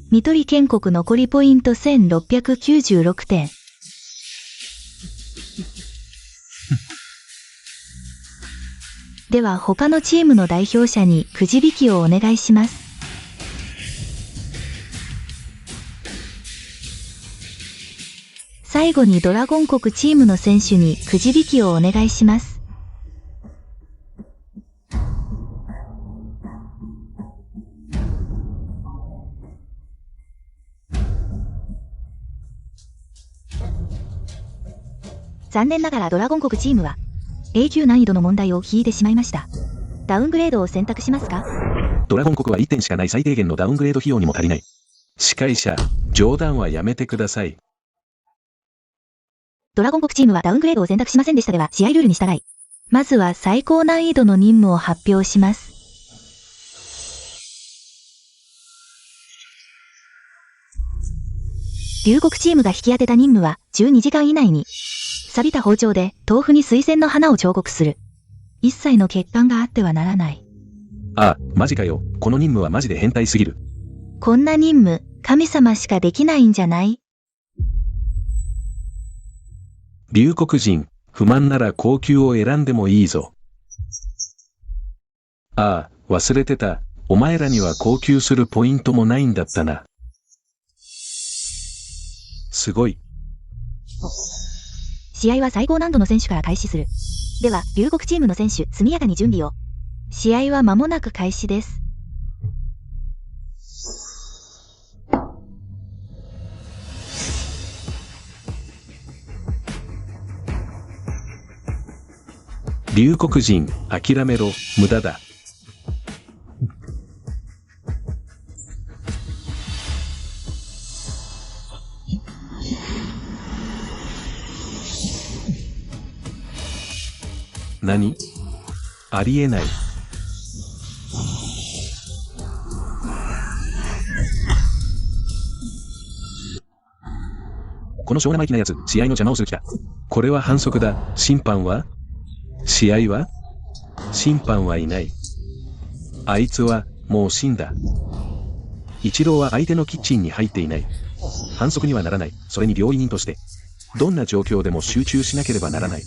緑建国残りポイント1696点。では他のチームの代表者にくじ引きをお願いします。最最後にドラゴン国チームの選手にくじ引きをお願いします。残念ながらドラゴン国チームは A 級難易度の問題を引いてしまいました。ダウングレードを選択しますか？ドラゴン国は1点しかない最低限のダウングレード費用にも足りない。司会者、冗談はやめてください。ドラゴン国チームはダウングレードを選択しませんでした。では試合ルールに従い、まずは最高難易度の任務を発表します。龍国チームが引き当てた任務は12時間以内に錆びた包丁で豆腐に水仙の花を彫刻する。一切の欠陥があってはならない。ああ、マジかよ。この任務はマジで変態すぎる。こんな任務、神様しかできないんじゃない？龍国人、不満なら高級を選んでもいいぞ。ああ、忘れてた。お前らには高級するポイントもないんだったな。すごい。試合は最高難度の選手から開始する。では、龍国チームの選手、速やかに準備を。試合は間もなく開始です。龍国人、諦めろ、無駄だ。何？ありえない。この小生意気なやつ、試合の邪魔をする気だ。これは反則だ。審判は？試合は？審判はいない。あいつは、もう死んだ。一郎は相手のキッチンに入っていない。反則にはならない。それに料理人として、どんな状況でも集中しなければならない。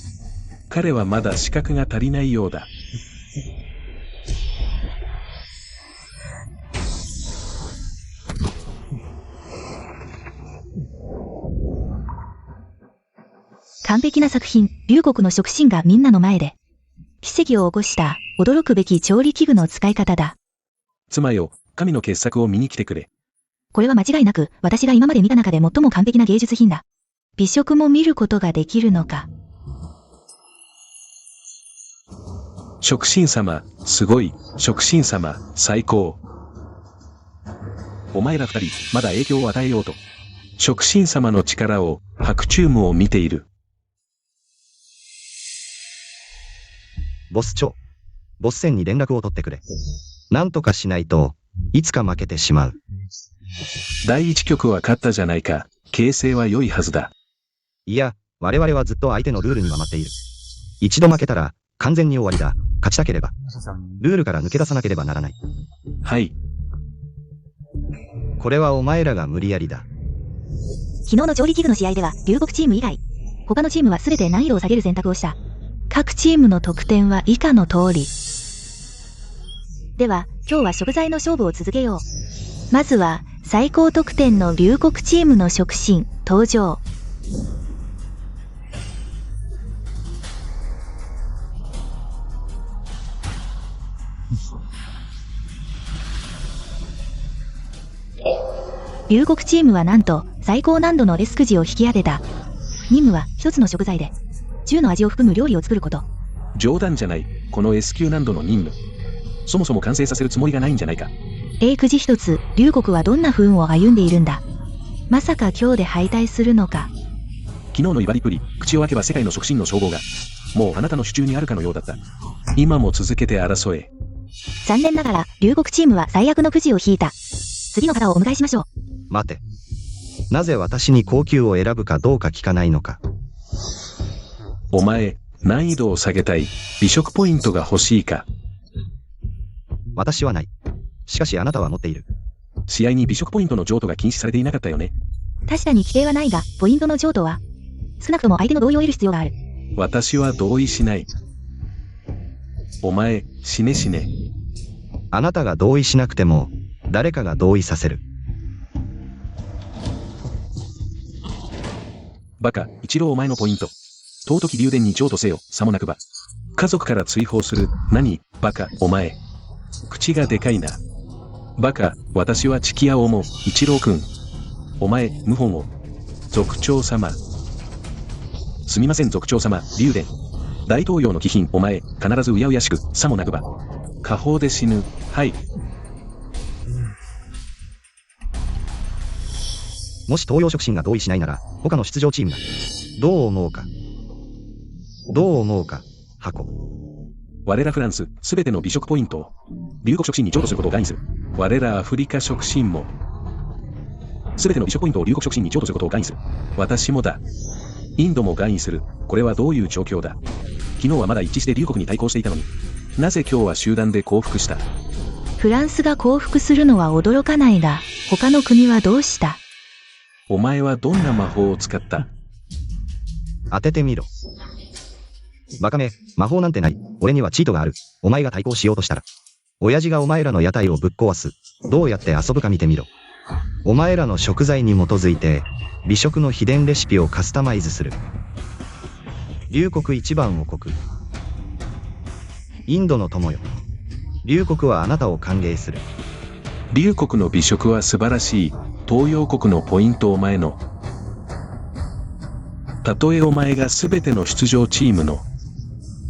彼はまだ資格が足りないようだ。完璧な作品、龍国の職人がみんなの前で奇跡を起こした驚くべき調理器具の使い方だ。妻よ、神の傑作を見に来てくれ。これは間違いなく私が今まで見た中で最も完璧な芸術品だ。美食も見ることができるのか。職人様、すごい。職人様、最高。お前ら二人、まだ影響を与えようと。職人様の力を、白チュームを見ている。ボス長。ボス戦に連絡を取ってくれ。なんとかしないと、いつか負けてしまう。第一局は勝ったじゃないか。形勢は良いはずだ。いや、我々はずっと相手のルールにはまっている。一度負けたら、完全に終わりだ。勝ちたければ、ルールから抜け出さなければならない。はい。これはお前らが無理やりだ。昨日の調理器具の試合では、龍国チーム以外、他のチームは全て難易度を下げる選択をした。各チームの得点は以下の通り。では、今日は食材の勝負を続けよう。まずは、最高得点の龍国チームの食神、登場。龍国チームはなんと最高難度のレスくじを引き当てた。任務は一つの食材で10の味を含む料理を作ること。冗談じゃない。この S 級難度の任務。そもそも完成させるつもりがないんじゃないか。A くじ一つ、龍国はどんな不運を歩んでいるんだ。まさか今日で敗退するのか。昨日の威張りっぷり、口を開けば世界の食神の称号が、もうあなたの手中にあるかのようだった。今も続けて争え。残念ながら、龍国チームは最悪のくじを引いた。次の方をお迎えしましょう。待て。なぜ私に高級を選ぶかどうか聞かないのか。お前、難易度を下げたい、美食ポイントが欲しいか。私はない。しかしあなたは持っている。試合に美食ポイントの譲渡が禁止されていなかったよね。確かに規定はないが、ポイントの譲渡は、少なくとも相手の同意を得る必要がある。私は同意しない。お前、死ね死ね。あなたが同意しなくても、誰かが同意させる。バカ、一郎お前のポイント。尊き竜電に譲渡せよ、さもなくば。家族から追放する。何、バカ、お前。口がでかいな。バカ、私はチキヤを思う、一郎くん。お前、謀反を。族長様。すみません族長様、竜電。大統領の貴賓、お前、必ずうやうやしく、さもなくば。下方で死ぬ。はい。もし東洋触診が同意しないなら、他の出場チームだ。どう思うか。どう思うか、箱。我らフランス、すべての美食ポイントを、龍谷触診に譲渡することを願意する。我らアフリカ触診も、すべての美食ポイントを龍谷触診に譲渡することを願意する。私もだ。インドも願意する。これはどういう状況だ。昨日はまだ一致して龍谷に対抗していたのに、なぜ今日は集団で降伏した。フランスが降伏するのは驚かないが、他の国はどうした？お前はどんな魔法を使った？当ててみろ。バカめ、魔法なんてない。俺にはチートがある。お前が対抗しようとしたら。親父がお前らの屋台をぶっ壊す。どうやって遊ぶか見てみろ。お前らの食材に基づいて、美食の秘伝レシピをカスタマイズする。龍谷一番王国。インドの友よ。龍谷はあなたを歓迎する。龍谷の美食は素晴らしい。東洋国のポイントお前の。たとえお前がすべての出場チームの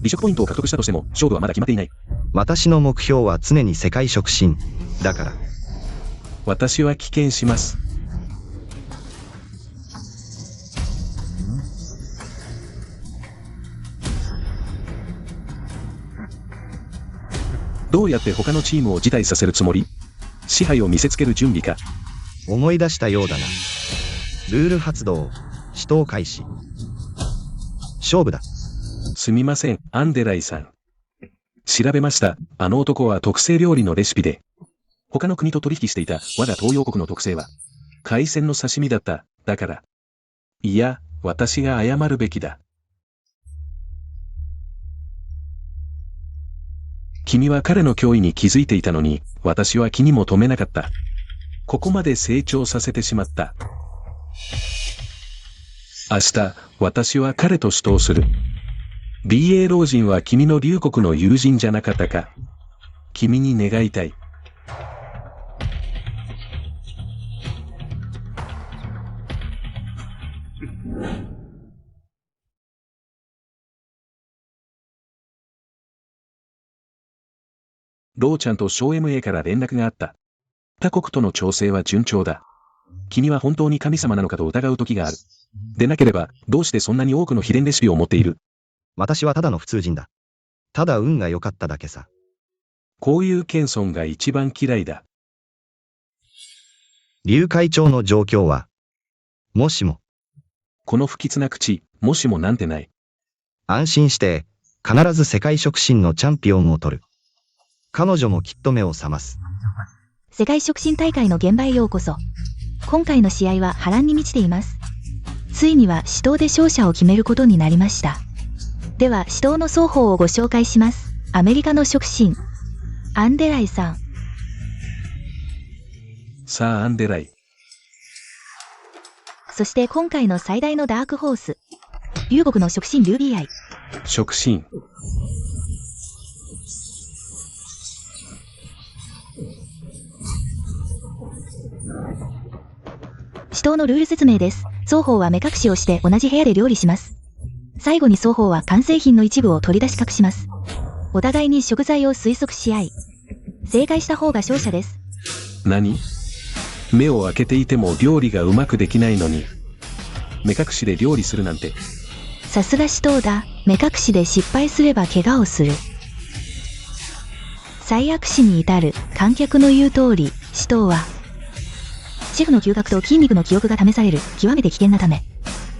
美食ポイントを獲得したとしても、勝負はまだ決まっていない。私の目標は常に世界触診。だから。私は棄権します。どうやって他のチームを辞退させるつもり？支配を見せつける準備か。思い出したようだな。ルール発動、死闘開始。勝負だ。すみません、アンデライさん。調べました。あの男は特製料理のレシピで、他の国と取引していた我が東洋国の特製は、海鮮の刺身だった。だから。いや、私が謝るべきだ。君は彼の脅威に気づいていたのに、私は気にも留めなかった。ここまで成長させてしまった。明日、私は彼と死闘する。BA 老人は君の龍谷の友人じゃなかったか。君に願いたい。ローちゃんと小 MA から連絡があった。他国との調整は順調だ。君は本当に神様なのかと疑う時がある。でなければ、どうしてそんなに多くの秘伝レシピを持っている？私はただの普通人だ。ただ運が良かっただけさ。こういう謙遜が一番嫌いだ。龍会長の状況は、もしも。この不吉な口、もしもなんてない。安心して、必ず世界触診のチャンピオンを取る。彼女もきっと目を覚ます。世界触診大会の現場へようこそ。今回の試合は波乱に満ちています。ついには死闘で勝者を決めることになりました。では死闘の双方をご紹介します。アメリカの触診、アンデライさん。さあアンデライ。そして今回の最大のダークホース、龍谷の触診ルービーアイ。触診。死闘のルール説明です。双方は目隠しをして同じ部屋で料理します。最後に双方は完成品の一部を取り出し隠します。お互いに食材を推測し合い、正解した方が勝者です。何？目を開けていても料理がうまくできないのに、目隠しで料理するなんて。さすが死闘だ。目隠しで失敗すれば怪我をする。最悪死に至る。観客の言う通り、死闘は、シェフの嗅覚と筋肉の記憶が試される、極めて危険なため。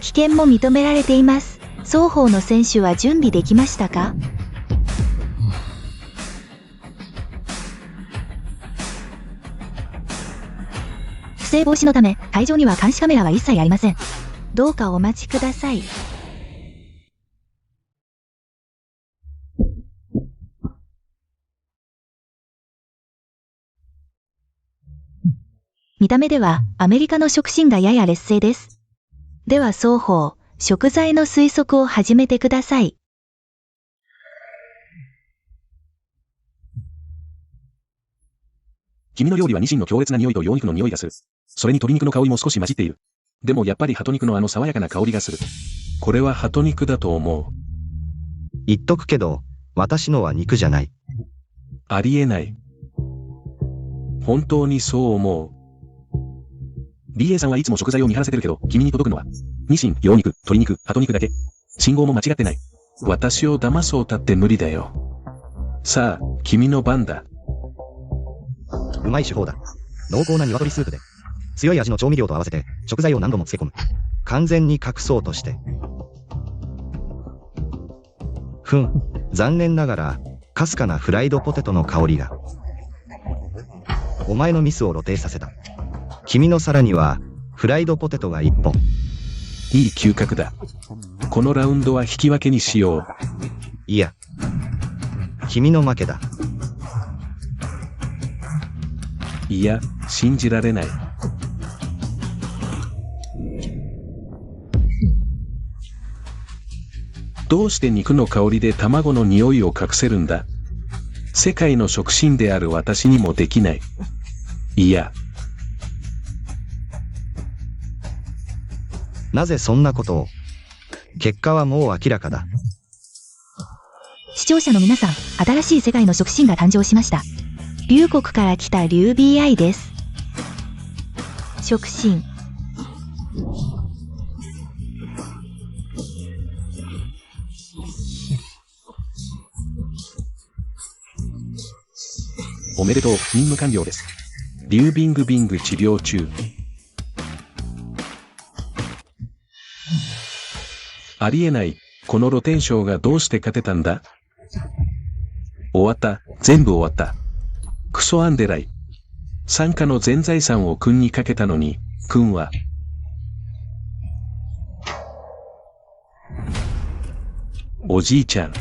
危険も認められています。双方の選手は準備できましたか？不正防止のため、会場には監視カメラは一切ありません。どうかお待ちください。見た目ではアメリカの触診がやや劣勢です。では双方、食材の推測を始めてください。君の料理はニシンの強烈な匂いと羊肉の匂いがする。それに鶏肉の香りも少し混じっている。でもやっぱり鳩肉のあの爽やかな香りがする。これは鳩肉だと思う。言っとくけど、私のは肉じゃない。ありえない。本当にそう思う。BA さんはいつも食材を見張らせてるけど、君に届くのは、ニシン、羊肉、鶏肉、鳩肉だけ。信号も間違ってない。私を騙そうたって無理だよ。さあ、君の番だ。うまい手法だ。濃厚な鶏スープで。強い味の調味料と合わせて、食材を何度も漬け込む。完全に隠そうとして。残念ながら、かすかなフライドポテトの香りが。お前のミスを露呈させた。君の皿には、フライドポテトが1本。いい嗅覚だ。このラウンドは引き分けにしよう。いや。君の負けだ。いや、信じられない。どうして肉の香りで卵の匂いを隠せるんだ。世界の食神である私にもできない。いや。なぜそんなことを。結果はもう明らかだ。視聴者の皆さん、新しい世界の食神が誕生しました。龍国から来た龍 BI です。食神。おめでとう、任務完了です。リュウビングビング治療中。ありえない、この露天商がどうして勝てたんだ？終わった、全部終わった。クソアンデライ。傘下の全財産を君にかけたのに、君は。おじいちゃん。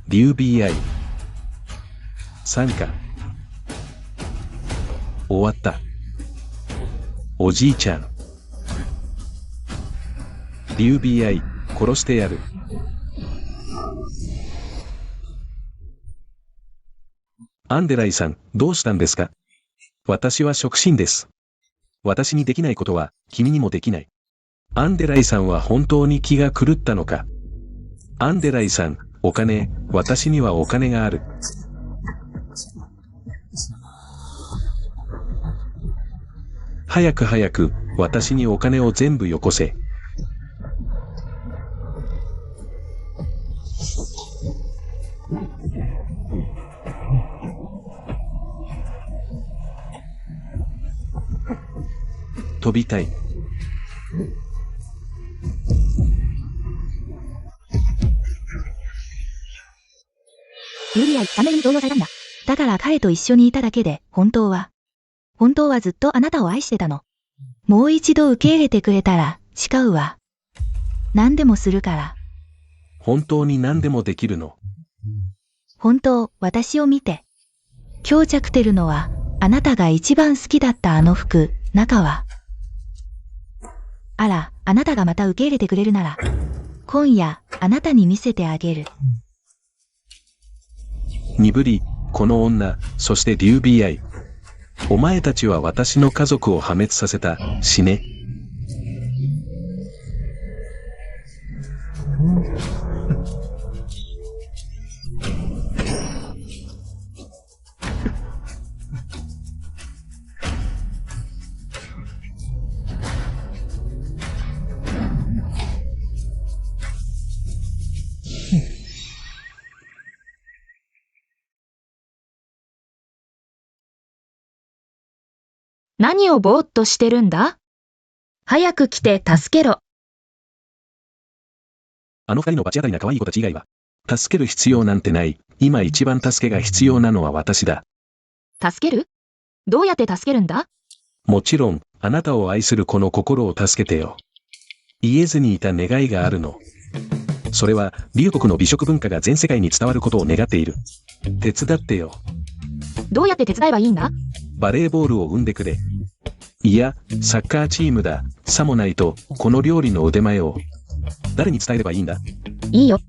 リュウ BI。傘下。終わった。おじいちゃん。リュウ BI、殺してやる。アンデライさん、どうしたんですか？私は食神です。私にできないことは、君にもできない。アンデライさんは本当に気が狂ったのか？アンデライさん、お金、私にはお金がある。早く早く、私にお金を全部よこせ。飛びたい。ユリア、3年に同僚されたんだ。だから彼と一緒にいただけで、本当はずっとあなたを愛してたの。もう一度受け入れてくれたら、誓うわ。何でもするから。本当に何でもできるの？本当、私を見て。今日着てるのは、あなたが一番好きだったあの服、中は。あら、あなたがまた受け入れてくれるなら、今夜、あなたに見せてあげる。鈍り、この女、そしてリュウ BI。お前たちは私の家族を破滅させた、死ね。何をぼーっとしてるんだ？早く来て助けろ。あの二人の罰当たりな可愛い子たち以外は、助ける必要なんてない。今一番助けが必要なのは私だ。助ける？どうやって助けるんだ？もちろん、あなたを愛する子の心を助けてよ。言えずにいた願いがあるの。それは、龍国の美食文化が全世界に伝わることを願っている。手伝ってよ。どうやって手伝えばいいんだ？バレーボールを生んでくれ。いや、サッカーチームだ。さもないと、この料理の腕前を。誰に伝えればいいんだ？いいよ。